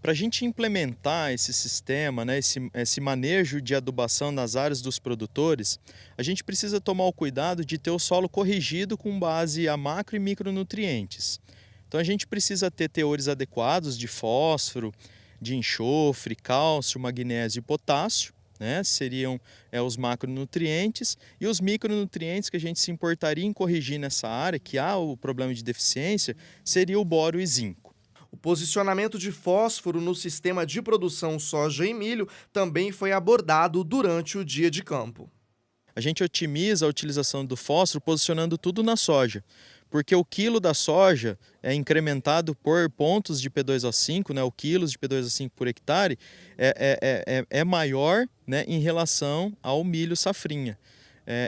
Para a gente implementar esse sistema, né, esse manejo de adubação nas áreas dos produtores, a gente precisa tomar o cuidado de ter o solo corrigido com base a macro e micronutrientes. Então a gente precisa ter teores adequados de fósforo, de enxofre, cálcio, magnésio e potássio, né, seriam os macronutrientes, e os micronutrientes que a gente se importaria em corrigir nessa área, que há o problema de deficiência, seria o boro e zinco. O posicionamento de fósforo no sistema de produção soja e milho também foi abordado durante o dia de campo. A gente otimiza a utilização do fósforo posicionando tudo na soja, porque o quilo da soja é incrementado por pontos de P2O5, né, o quilos de P2O5 por hectare, é maior, né, em relação ao milho safrinha.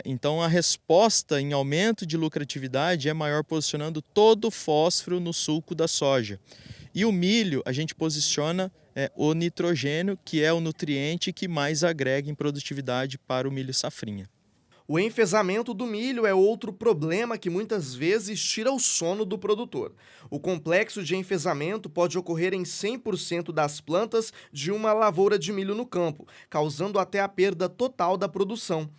Então a resposta em aumento de lucratividade é maior posicionando todo o fósforo no sulco da soja. E o milho a gente posiciona o nitrogênio, que é o nutriente que mais agrega em produtividade para o milho safrinha. O enfesamento do milho é outro problema que muitas vezes tira o sono do produtor. O complexo de enfesamento pode ocorrer em 100% das plantas de uma lavoura de milho no campo, causando até a perda total da produção.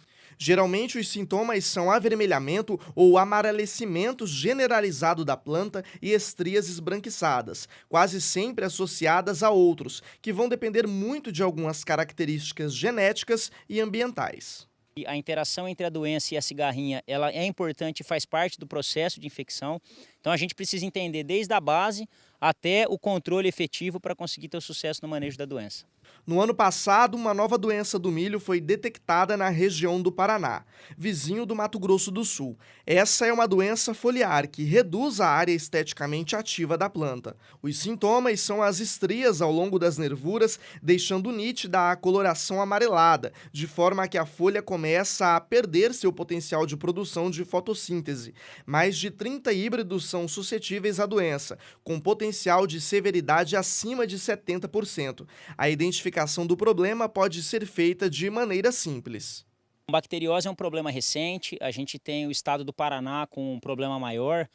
Geralmente, os sintomas são avermelhamento ou amarelecimento generalizado da planta e estrias esbranquiçadas, quase sempre associadas a outros, que vão depender muito de algumas características genéticas e ambientais. A interação entre a doença e a cigarrinha, ela é importante e faz parte do processo de infecção. Então a gente precisa entender desde a base até o controle efetivo para conseguir ter o sucesso no manejo da doença. No ano passado, uma nova doença do milho foi detectada na região do Paraná, vizinho do Mato Grosso do Sul. Essa é uma doença foliar que reduz a área esteticamente ativa da planta. Os sintomas são as estrias ao longo das nervuras, deixando nítida a coloração amarelada, de forma que a folha começa a perder seu potencial de produção de fotossíntese. Mais de 30 híbridos são suscetíveis à doença, com potencial de severidade acima de 70%. A identificação do problema pode ser feita de maneira simples. A bacteriose é um problema recente, a gente tem o estado do Paraná com um problema maior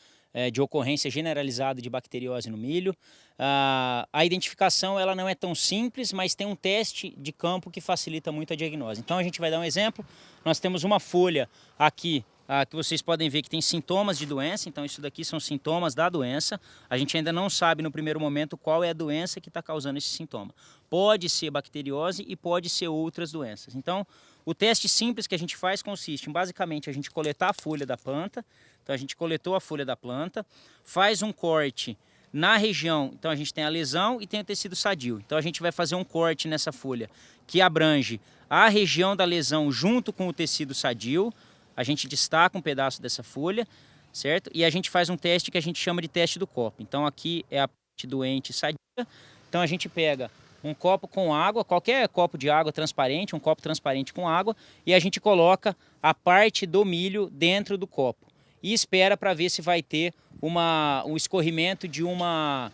de ocorrência generalizada de bacteriose no milho. A identificação ela não é tão simples, mas tem um teste de campo que facilita muito a diagnose. Então a gente vai dar um exemplo, nós temos uma folha aqui, que vocês podem ver que tem sintomas de doença, então isso daqui são sintomas da doença. A gente ainda não sabe no primeiro momento qual é a doença que está causando esse sintoma. Pode ser bacteriose e pode ser outras doenças. Então, o teste simples que a gente faz consiste em basicamente a gente coletar a folha da planta. Então a gente coletou a folha da planta, faz um corte na região, então a gente tem a lesão e tem o tecido sadio. Então a gente vai fazer um corte nessa folha que abrange a região da lesão junto com o tecido sadio. A gente destaca um pedaço dessa folha, certo? E a gente faz um teste que a gente chama de teste do copo. Então aqui é a parte doente sadia. Então a gente pega um copo com água, qualquer copo de água transparente, um copo transparente com água, e a gente coloca a parte do milho dentro do copo. E espera para ver se vai ter um escorrimento de uma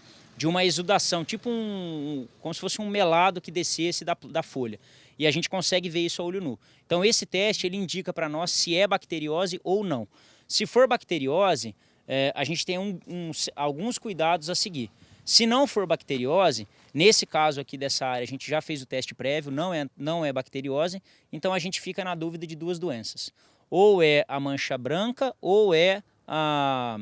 exudação, tipo como se fosse um melado que descesse da folha. E a gente consegue ver isso a olho nu. Então esse teste ele indica para nós se é bacteriose ou não. Se for bacteriose, a gente tem alguns cuidados a seguir. Se não for bacteriose, nesse caso aqui dessa área a gente já fez o teste prévio, não é bacteriose, então a gente fica na dúvida de duas doenças. Ou é a mancha branca ou é a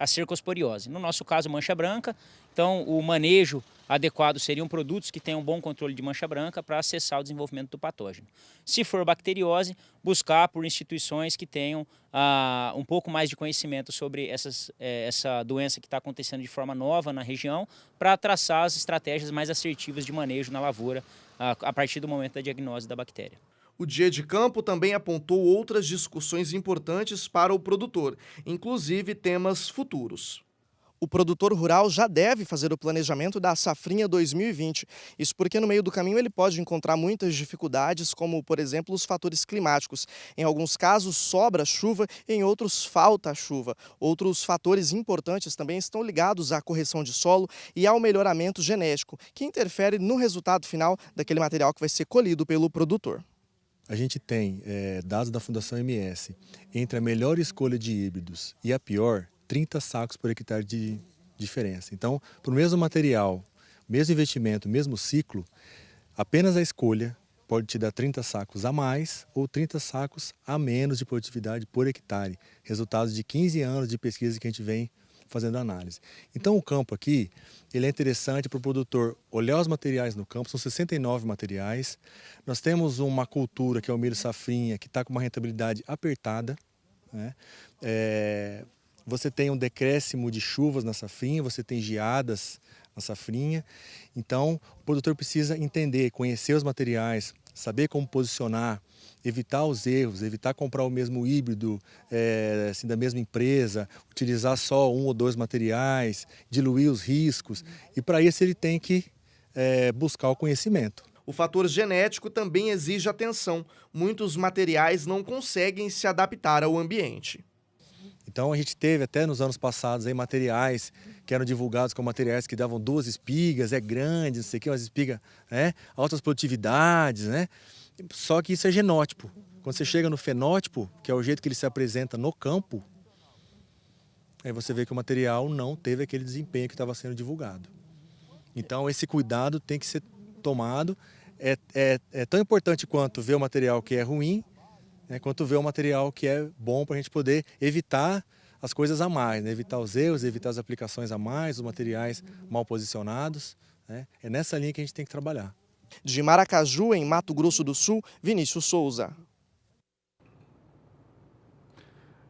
cercosporiose. No nosso caso, mancha branca, então o manejo adequado seriam produtos que tenham bom controle de mancha branca para acessar o desenvolvimento do patógeno. Se for bacteriose, buscar por instituições que tenham um pouco mais de conhecimento sobre essa doença que está acontecendo de forma nova na região, para traçar as estratégias mais assertivas de manejo na lavoura a partir do momento da diagnose da bactéria. O Dia de Campo também apontou outras discussões importantes para o produtor, inclusive temas futuros. O produtor rural já deve fazer o planejamento da safrinha 2020. Isso porque no meio do caminho ele pode encontrar muitas dificuldades, como, por exemplo, os fatores climáticos. Em alguns casos sobra chuva, em outros falta chuva. Outros fatores importantes também estão ligados à correção de solo e ao melhoramento genético, que interfere no resultado final daquele material que vai ser colhido pelo produtor. A gente tem dados da Fundação MS, entre a melhor escolha de híbridos e a pior, 30 sacos por hectare de diferença. Então, para o mesmo material, mesmo investimento, mesmo ciclo, apenas a escolha pode te dar 30 sacos a mais ou 30 sacos a menos de produtividade por hectare. Resultados de 15 anos de pesquisa que a gente vem fazendo análise. Então o campo aqui, ele é interessante para o produtor olhar os materiais no campo, são 69 materiais. Nós temos uma cultura que é o milho safrinha, que está com uma rentabilidade apertada, né? Você tem um decréscimo de chuvas na safrinha, você tem geadas na safrinha. Então, o produtor precisa entender, conhecer os materiais, saber como posicionar, evitar os erros, evitar comprar o mesmo híbrido assim, da mesma empresa, utilizar só um ou dois materiais, diluir os riscos. E para isso ele tem que buscar o conhecimento. O fator genético também exige atenção. Muitos materiais não conseguem se adaptar ao ambiente. Então a gente teve até nos anos passados aí materiais que eram divulgados como materiais que davam 2 espigas, grande, não sei o que, umas espigas, altas produtividades, né? Só que isso é genótipo. Quando você chega no fenótipo, que é o jeito que ele se apresenta no campo, aí você vê que o material não teve aquele desempenho que estava sendo divulgado. Então esse cuidado tem que ser tomado. É tão importante quanto ver o material que é ruim, quanto ver o material que é bom para a gente poder evitar as coisas a mais, né? Evitar os erros, evitar as aplicações a mais, os materiais mal posicionados. É nessa linha que a gente tem que trabalhar. De Maracaju, em Mato Grosso do Sul, Vinícius Souza.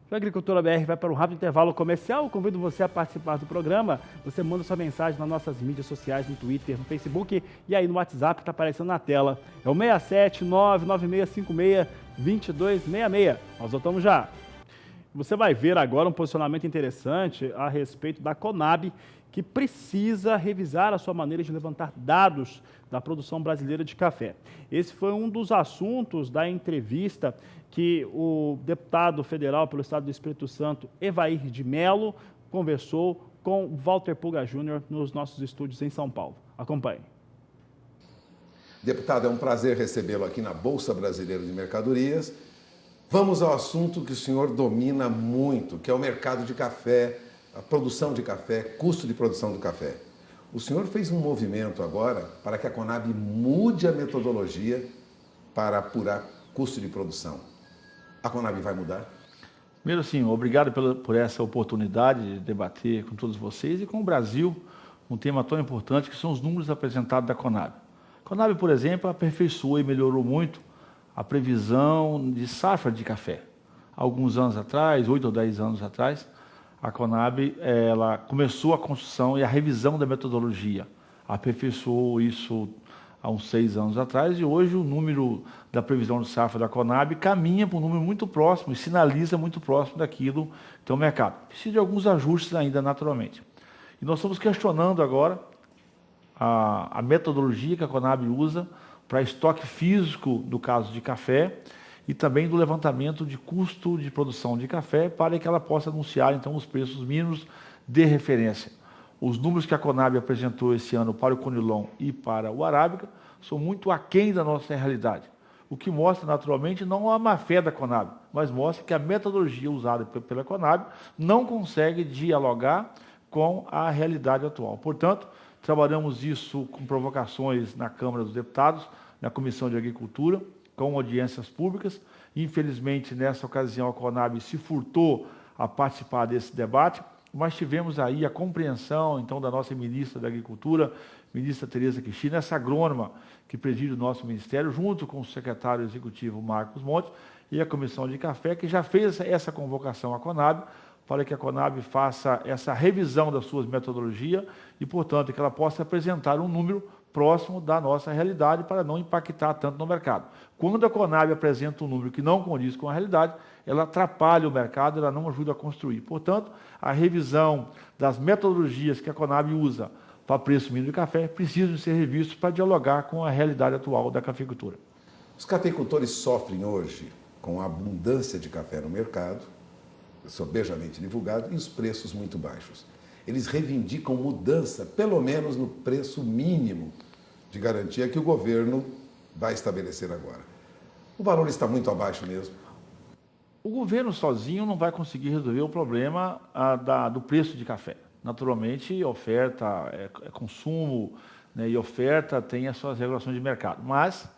A Agricultura BR vai para um rápido intervalo comercial. Convido você a participar do programa. Você manda sua mensagem nas nossas mídias sociais, no Twitter, no Facebook e aí no WhatsApp que está aparecendo na tela. É o 67996562266. Nós voltamos já. Você vai ver agora um posicionamento interessante a respeito da Conab, que precisa revisar a sua maneira de levantar dados da produção brasileira de café. Esse foi um dos assuntos da entrevista que o deputado federal pelo estado do Espírito Santo, Evair de Mello, conversou com Walter Pulga Júnior nos nossos estúdios em São Paulo. Acompanhe. Deputado, é um prazer recebê-lo aqui na Bolsa Brasileira de Mercadorias. Vamos ao assunto que o senhor domina muito, que é o mercado de café, a produção de café, custo de produção do café. O senhor fez um movimento agora para que a Conab mude a metodologia para apurar custo de produção. A Conab vai mudar? Primeiro, sim, obrigado por essa oportunidade de debater com todos vocês e com o Brasil um tema tão importante que são os números apresentados da Conab. A Conab, por exemplo, aperfeiçoou e melhorou muito a previsão de safra de café. Há alguns anos atrás, 8 ou 10 anos atrás, a Conab ela começou a construção e a revisão da metodologia. Aperfeiçoou isso há uns 6 anos atrás e hoje o número da previsão de safra da Conab caminha para um número muito próximo e sinaliza muito próximo daquilo que é o mercado. Precisa de alguns ajustes ainda, naturalmente. E nós estamos questionando agora a metodologia que a Conab usa para estoque físico do caso de café e também do levantamento de custo de produção de café para que ela possa anunciar, então, os preços mínimos de referência. Os números que a Conab apresentou esse ano para o Conilon e para o Arábica são muito aquém da nossa realidade, o que mostra, naturalmente, não a má-fé da Conab, mas mostra que a metodologia usada pela Conab não consegue dialogar com a realidade atual. Portanto, trabalhamos isso com provocações na Câmara dos Deputados, na Comissão de Agricultura, com audiências públicas. Infelizmente, nessa ocasião, a Conab se furtou a participar desse debate, mas tivemos aí a compreensão, então, da nossa ministra da Agricultura, ministra Tereza Cristina, essa agrônoma que preside o nosso ministério, junto com o secretário executivo Marcos Montes e a Comissão de Café, que já fez essa convocação à Conab, para que a Conab faça essa revisão das suas metodologias e, portanto, que ela possa apresentar um número próximo da nossa realidade para não impactar tanto no mercado. Quando a Conab apresenta um número que não condiz com a realidade, ela atrapalha o mercado, ela não ajuda a construir. Portanto, a revisão das metodologias que a Conab usa para preço mínimo de café precisam ser revistos para dialogar com a realidade atual da cafeicultura. Os cafeicultores sofrem hoje com a abundância de café no mercado, sobejamente divulgado, e os preços muito baixos. Eles reivindicam mudança, pelo menos no preço mínimo de garantia que o governo vai estabelecer agora. O valor está muito abaixo mesmo. O governo sozinho não vai conseguir resolver o problema do preço de café. Naturalmente, oferta é consumo, né, e oferta tem as suas regulações de mercado. Mas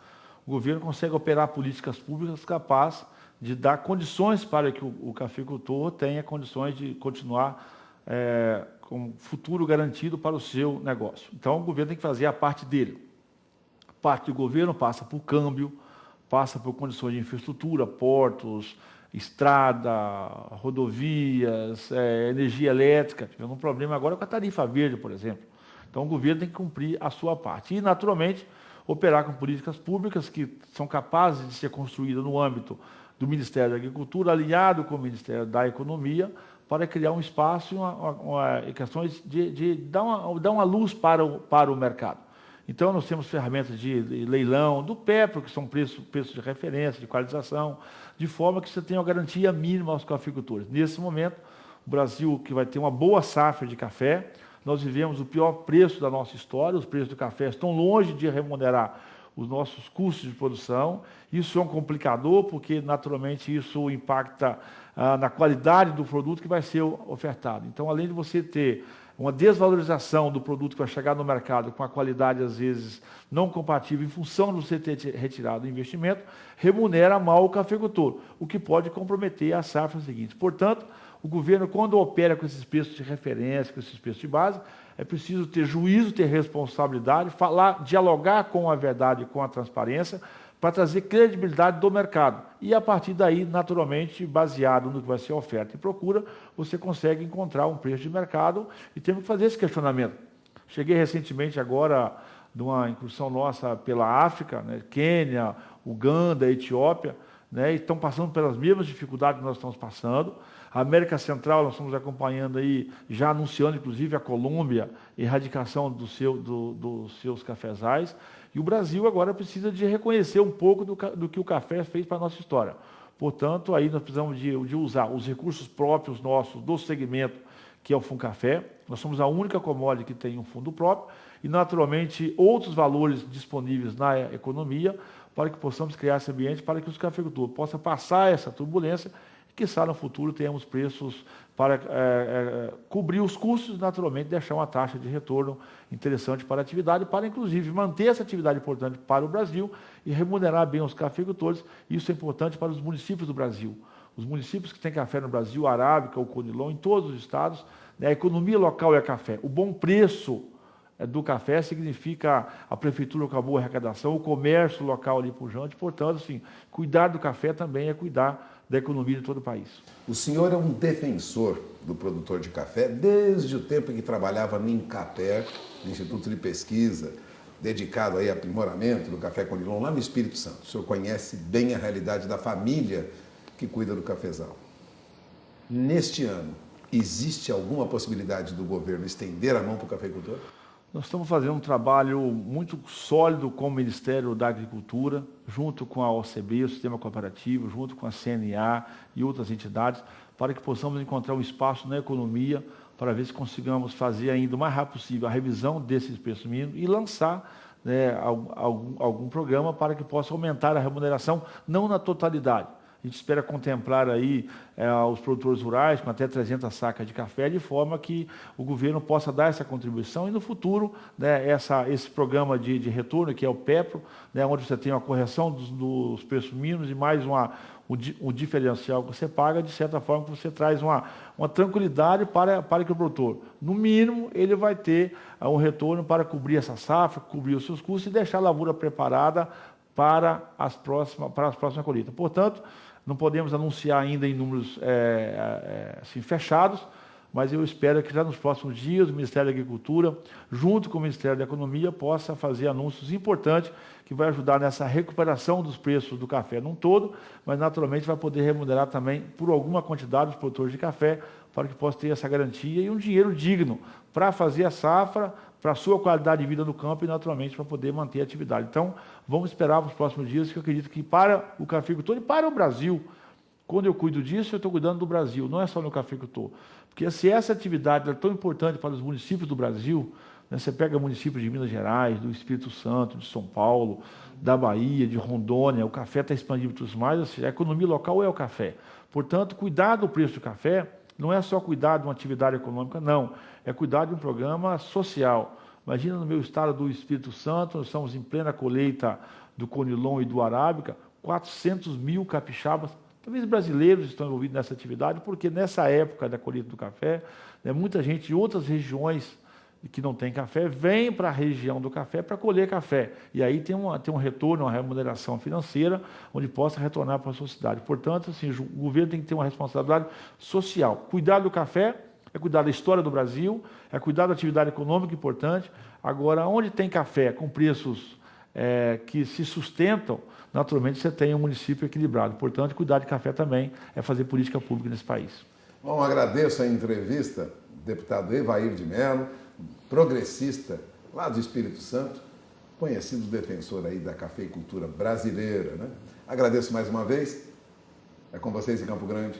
o governo consegue operar políticas públicas capazes de dar condições para que o cafeicultor tenha condições de continuar com futuro garantido para o seu negócio. Então, o governo tem que fazer a parte dele. A parte do governo passa por câmbio, passa por condições de infraestrutura, portos, estrada, rodovias, energia elétrica. Tivemos um problema agora com a tarifa verde, por exemplo. Então, o governo tem que cumprir a sua parte. E, naturalmente, operar com políticas públicas que são capazes de ser construídas no âmbito do Ministério da Agricultura, alinhado com o Ministério da Economia, para criar um espaço e questões de dar uma luz para o mercado. Então, nós temos ferramentas de leilão, do PEPRO, que são preços de referência, de qualização, de forma que você tenha uma garantia mínima aos cafeicultores. Nesse momento, o Brasil, que vai ter uma boa safra de café, nós vivemos o pior preço da nossa história, os preços do café estão longe de remunerar os nossos custos de produção. Isso é um complicador, porque, naturalmente, isso impacta na qualidade do produto que vai ser ofertado. Então, além de você ter uma desvalorização do produto que vai chegar no mercado com a qualidade, às vezes, não compatível, em função de você ter retirado o investimento, remunera mal o cafeicultor, o que pode comprometer a safra seguinte. Portanto, o governo, quando opera com esses preços de referência, com esses preços de base, é preciso ter juízo, ter responsabilidade, dialogar com a verdade, com a transparência, para trazer credibilidade do mercado. E, a partir daí, naturalmente, baseado no que vai ser oferta e procura, você consegue encontrar um preço de mercado e temos que fazer esse questionamento. Cheguei recentemente agora de uma incursão nossa pela África, né, Quênia, Uganda, Etiópia, né, e estão passando pelas mesmas dificuldades que nós estamos passando. A América Central, nós estamos acompanhando aí, já anunciando, inclusive, a Colômbia, erradicação dos seus cafezais. E o Brasil agora precisa de reconhecer um pouco do que o café fez para a nossa história. Portanto, aí nós precisamos de usar os recursos próprios nossos do segmento, que é o Funcafé. Nós somos a única commodity que tem um fundo próprio e, naturalmente, outros valores disponíveis na economia para que possamos criar esse ambiente para que os cafeicultores possam passar essa turbulência e, quiçá, no futuro, tenhamos preços para cobrir os custos e, naturalmente, deixar uma taxa de retorno interessante para a atividade, para, inclusive, manter essa atividade importante para o Brasil e remunerar bem os cafeicultores. Isso é importante para os municípios do Brasil. Os municípios que têm café no Brasil, Arábica, o Conilon, em todos os estados, né, a economia local é café. O bom preço do café significa a prefeitura com a boa arrecadação, o comércio local ali pujante. Portanto, assim, cuidar do café também é cuidar da economia de todo o país. O senhor é um defensor do produtor de café desde o tempo em que trabalhava no INCAPER, Instituto de Pesquisa, dedicado aí ao aprimoramento do café Conilon, lá no Espírito Santo. O senhor conhece bem a realidade da família que cuida do cafezal. Neste ano, existe alguma possibilidade do governo estender a mão para o cafeicultor? Nós estamos fazendo um trabalho muito sólido com o Ministério da Agricultura, junto com a OCB, o Sistema Cooperativo, junto com a CNA e outras entidades, para que possamos encontrar um espaço na economia para ver se consigamos fazer ainda o mais rápido possível a revisão desses preços mínimos e lançar, né, algum programa para que possa aumentar a remuneração, não na totalidade. A gente espera contemplar aí os produtores rurais com até 300 sacas de café, de forma que o governo possa dar essa contribuição e, no futuro, né, esse programa de retorno, que é o PEPRO, né, onde você tem uma correção dos preços mínimos e mais um diferencial que você paga, de certa forma, que você traz uma tranquilidade para que o produtor, no mínimo, ele vai ter um retorno para cobrir essa safra, cobrir os seus custos e deixar a lavoura preparada para as próximas colheitas. Portanto, não podemos anunciar ainda em números assim, fechados, mas eu espero que já nos próximos dias o Ministério da Agricultura, junto com o Ministério da Economia, possa fazer anúncios importantes que vai ajudar nessa recuperação dos preços do café num todo, mas naturalmente vai poder remunerar também por alguma quantidade os produtores de café, para que possa ter essa garantia e um dinheiro digno para fazer a safra, para a sua qualidade de vida no campo e, naturalmente, para poder manter a atividade. Então, vamos esperar para os próximos dias, que eu acredito que para o cafeicultor e para o Brasil, quando eu cuido disso, eu estou cuidando do Brasil, não é só no cafeicultor. Porque se essa atividade é tão importante para os municípios do Brasil, né, você pega municípios de Minas Gerais, do Espírito Santo, de São Paulo, da Bahia, de Rondônia, o café está expandindo para os mais, ou seja, a economia local é o café. Portanto, cuidar do preço do café não é só cuidar de uma atividade econômica, não. É cuidar de um programa social. Imagina no meu estado do Espírito Santo, nós estamos em plena colheita do Conilon e do Arábica, 400 mil capixabas, talvez brasileiros estão envolvidos nessa atividade, porque nessa época da colheita do café, né, muita gente de outras regiões que não tem café, vem para a região do café para colher café. E aí tem um retorno, uma remuneração financeira, onde possa retornar para a sociedade. Portanto, assim, o governo tem que ter uma responsabilidade social. Cuidar do café, é cuidar da história do Brasil, é cuidar da atividade econômica importante. Agora, onde tem café com preços que se sustentam, naturalmente você tem um município equilibrado. Portanto, cuidar de café também é fazer política pública nesse país. Bom, agradeço a entrevista, deputado Evair de Mello, progressista lá do Espírito Santo, conhecido defensor aí da cafeicultura brasileira, né? Agradeço mais uma vez. É com vocês em Campo Grande.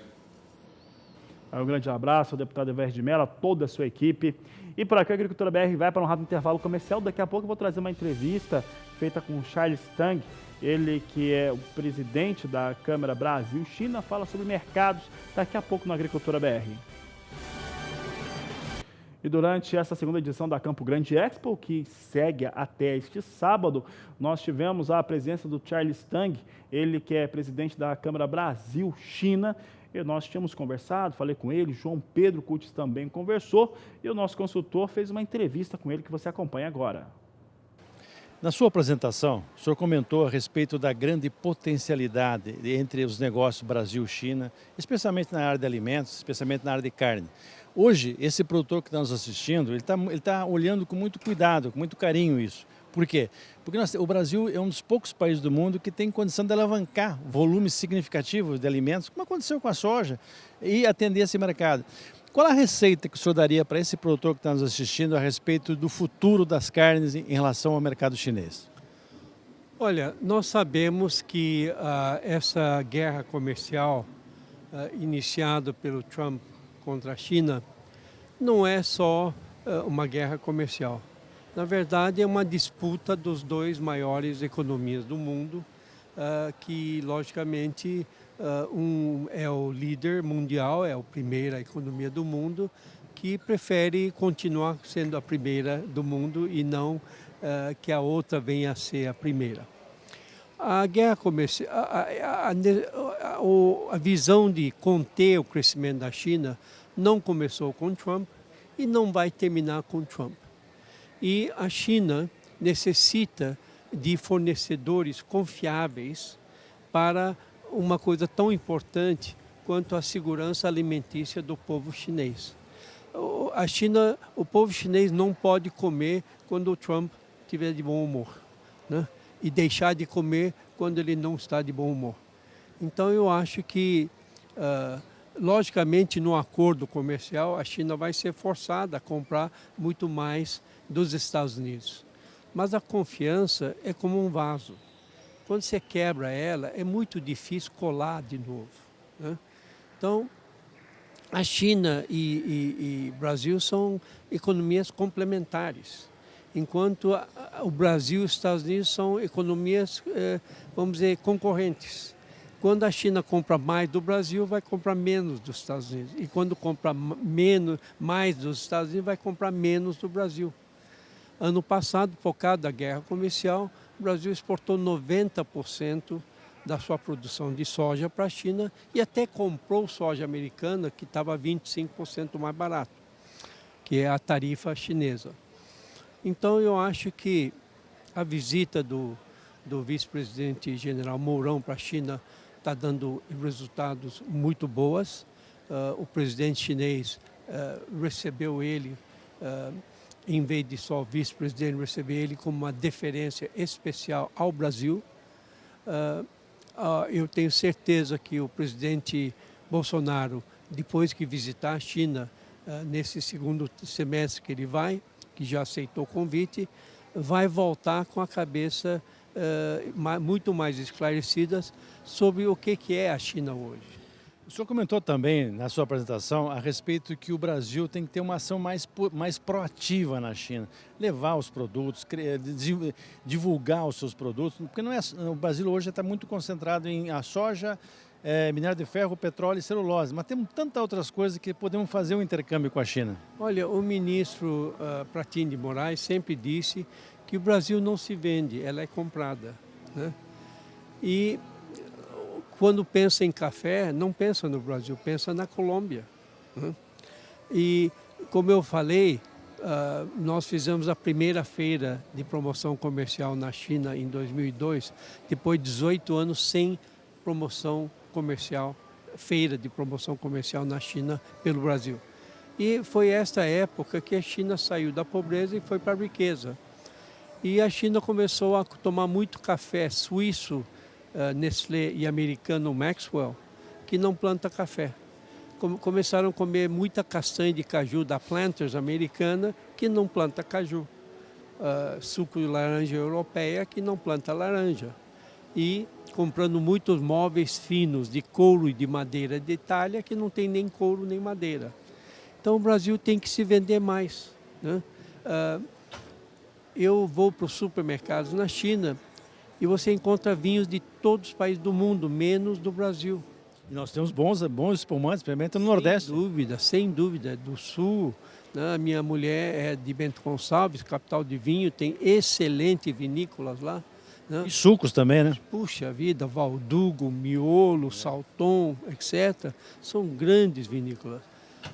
Um grande abraço ao deputado Evair de Mello, a toda a sua equipe. E por aqui a Agricultura BR vai para um rápido intervalo comercial. Daqui a pouco eu vou trazer uma entrevista feita com o Charles Tang, ele que é o presidente da Câmara Brasil-China, fala sobre mercados daqui a pouco na Agricultura BR. E durante essa segunda edição da Campo Grande Expo, que segue até este sábado, nós tivemos a presença do Charles Tang, ele que é presidente da Câmara Brasil-China. E nós tínhamos conversado, falei com ele, João Pedro Cutis também conversou, e o nosso consultor fez uma entrevista com ele que você acompanha agora. Na sua apresentação, o senhor comentou a respeito da grande potencialidade entre os negócios Brasil-China, especialmente na área de alimentos, especialmente na área de carne. Hoje, esse produtor que está nos assistindo, ele está olhando com muito cuidado, com muito carinho isso. Por quê? Porque o Brasil é um dos poucos países do mundo que tem condição de alavancar volumes significativos de alimentos, como aconteceu com a soja, e atender esse mercado. Qual a receita que o senhor daria para esse produtor que está nos assistindo a respeito do futuro das carnes em relação ao mercado chinês? Olha, nós sabemos que essa guerra comercial iniciada pelo Trump contra a China não é só uma guerra comercial. Na verdade, é uma disputa dos dois maiores economias do mundo, que, logicamente, um é o líder mundial, é a primeira economia do mundo, que prefere continuar sendo a primeira do mundo e não que a outra venha a ser a primeira. A guerra comercial, a visão de conter o crescimento da China não começou com Trump e não vai terminar com Trump. E a China necessita de fornecedores confiáveis para uma coisa tão importante quanto a segurança alimentícia do povo chinês. O povo chinês não pode comer quando o Trump estiver de bom humor, né? E deixar de comer quando ele não está de bom humor. Então eu acho que, logicamente, no acordo comercial, a China vai ser forçada a comprar muito mais dos Estados Unidos. Mas a confiança é como um vaso. Quando você quebra ela, é muito difícil colar de novo, né? Então, a China e o Brasil são economias complementares, enquanto o Brasil e os Estados Unidos são economias, vamos dizer, concorrentes. Quando a China compra mais do Brasil, vai comprar menos dos Estados Unidos. E quando compra mais dos Estados Unidos, vai comprar menos do Brasil. Ano passado, por causa da guerra comercial, o Brasil exportou 90% da sua produção de soja para a China e até comprou soja americana, que estava 25% mais barato, que é a tarifa chinesa. Então, eu acho que a visita do vice-presidente general Mourão para a China está dando resultados muito bons. O presidente chinês recebeu ele, em vez de só o vice-presidente, receber ele como uma deferência especial ao Brasil. Eu tenho certeza que o presidente Bolsonaro, depois que visitar a China, nesse segundo semestre que ele vai, que já aceitou o convite, vai voltar com a cabeça muito mais esclarecidas sobre o que é a China hoje. O senhor comentou também na sua apresentação a respeito que o Brasil tem que ter uma ação mais proativa na China, levar os produtos, divulgar os seus produtos, porque o Brasil hoje está muito concentrado em a soja, minério de ferro, petróleo e celulose, mas temos tantas outras coisas que podemos fazer um intercâmbio com a China. Olha, o ministro Pratini de Moraes sempre disse que o Brasil não se vende, ela é comprada, né? E quando pensa em café, não pensa no Brasil, pensa na Colômbia, né? E, como eu falei, nós fizemos a primeira feira de promoção comercial na China em 2002, depois de 18 anos sem promoção comercial, feira de promoção comercial na China pelo Brasil. E foi esta época que a China saiu da pobreza e foi para a riqueza. E a China começou a tomar muito café suíço, Nestlé e americano Maxwell, que não planta café. Começaram a comer muita castanha de caju da Planters americana, que não planta caju. Suco de laranja europeia, que não planta laranja. E comprando muitos móveis finos de couro e de madeira de Itália, que não tem nem couro nem madeira. Então o Brasil tem que se vender mais, né? Eu vou para os supermercados na China e você encontra vinhos de todos os países do mundo, menos do Brasil. E nós temos bons espumantes, principalmente no Nordeste. Sem dúvida, do Sul. Né? A minha mulher é de Bento Gonçalves, capital de vinho, tem excelentes vinícolas lá. Né? E sucos também, né? Puxa vida, Valdugo, Miolo, Salton, etc. São grandes vinícolas.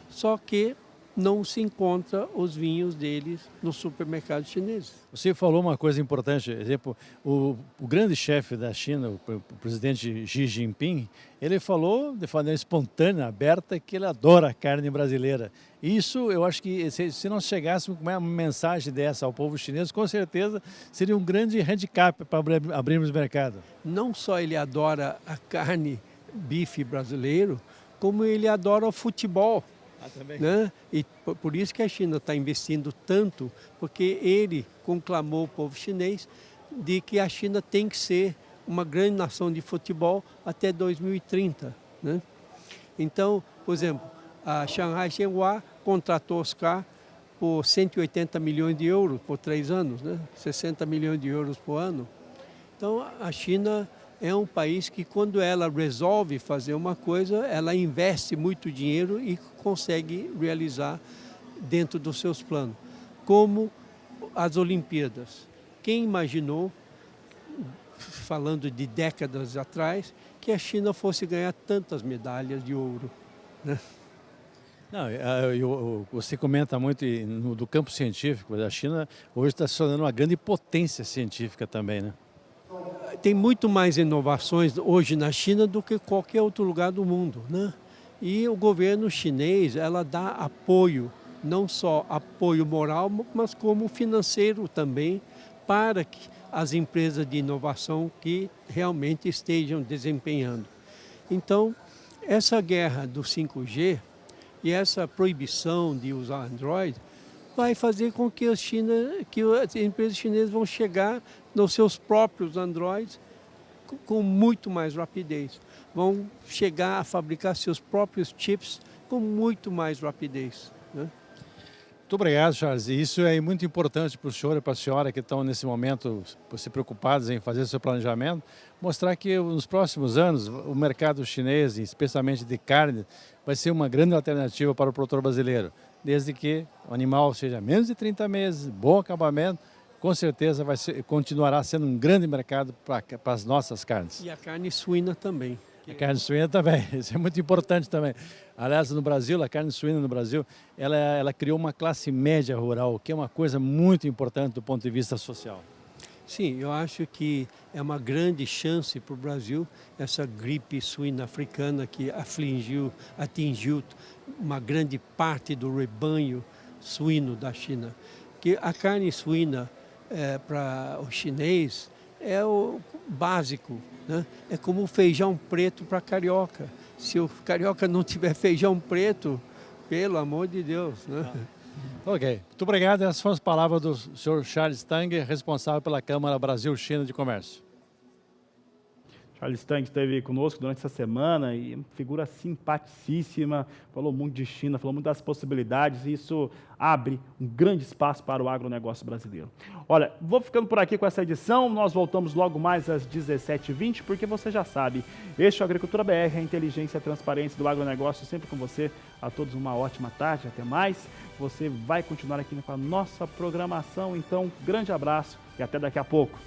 Só que não se encontra os vinhos deles nos supermercados chineses. Você falou uma coisa importante, por exemplo, o grande chefe da China, o presidente Xi Jinping, ele falou de maneira espontânea, aberta, que ele adora a carne brasileira. Isso, eu acho que se nós chegássemos com uma mensagem dessa ao povo chinês, com certeza seria um grande handicap para abrirmos o mercado. Não só ele adora a carne, bife brasileiro, como ele adora o futebol. Né? E por isso que a China está investindo tanto, porque ele conclamou o povo chinês de que a China tem que ser uma grande nação de futebol até 2030. Né? Então, por exemplo, a Shanghai Shenhua contratou Oscar por 180 milhões de euros por 3 anos, né? 60 milhões de euros por ano. Então, a China é um país que, quando ela resolve fazer uma coisa, ela investe muito dinheiro e consegue realizar dentro dos seus planos. Como as Olimpíadas. Quem imaginou, falando de décadas atrás, que a China fosse ganhar tantas medalhas de ouro, né? Não, você comenta muito do campo científico, a China hoje está se tornando uma grande potência científica também, né? Tem muito mais inovações hoje na China do que qualquer outro lugar do mundo, né? E o governo chinês, ela dá apoio, não só apoio moral, mas como financeiro também, para que as empresas de inovação que realmente estejam desempenhando. Então, essa guerra do 5G e essa proibição de usar Android vai fazer com que as empresas chinesas vão chegar nos seus próprios Androids com muito mais rapidez. Vão chegar a fabricar seus próprios chips com muito mais rapidez, né? Muito obrigado, Charles. E isso é muito importante para o senhor e para a senhora que estão nesse momento se preocupados em fazer seu planejamento, mostrar que nos próximos anos o mercado chinês, especialmente de carne, vai ser uma grande alternativa para o produtor brasileiro, desde que o animal seja menos de 30 meses, bom acabamento, com certeza continuará sendo um grande mercado para as nossas carnes. E a carne suína também. A carne suína também, isso é muito importante também. Aliás, no Brasil, a carne suína no Brasil, ela criou uma classe média rural, que é uma coisa muito importante do ponto de vista social. Sim, eu acho que é uma grande chance para o Brasil essa gripe suína africana que atingiu uma grande parte do rebanho suíno da China. Que a carne suína para o chinês é o básico, né? É como o feijão preto para carioca. Se o carioca não tiver feijão preto, pelo amor de Deus, né? Ok, muito obrigado. Essas foram as palavras do senhor Charles Tang, responsável pela Câmara Brasil-China de Comércio. Charles Tang esteve conosco durante essa semana e figura simpaticíssima, falou muito de China, falou muito das possibilidades e isso abre um grande espaço para o agronegócio brasileiro. Olha, vou ficando por aqui com essa edição, nós voltamos logo mais às 17h20, porque você já sabe, este é o Agricultura BR, a inteligência e a transparência do agronegócio, sempre com você. A todos uma ótima tarde, até mais. Você vai continuar aqui com a nossa programação, então grande abraço e até daqui a pouco.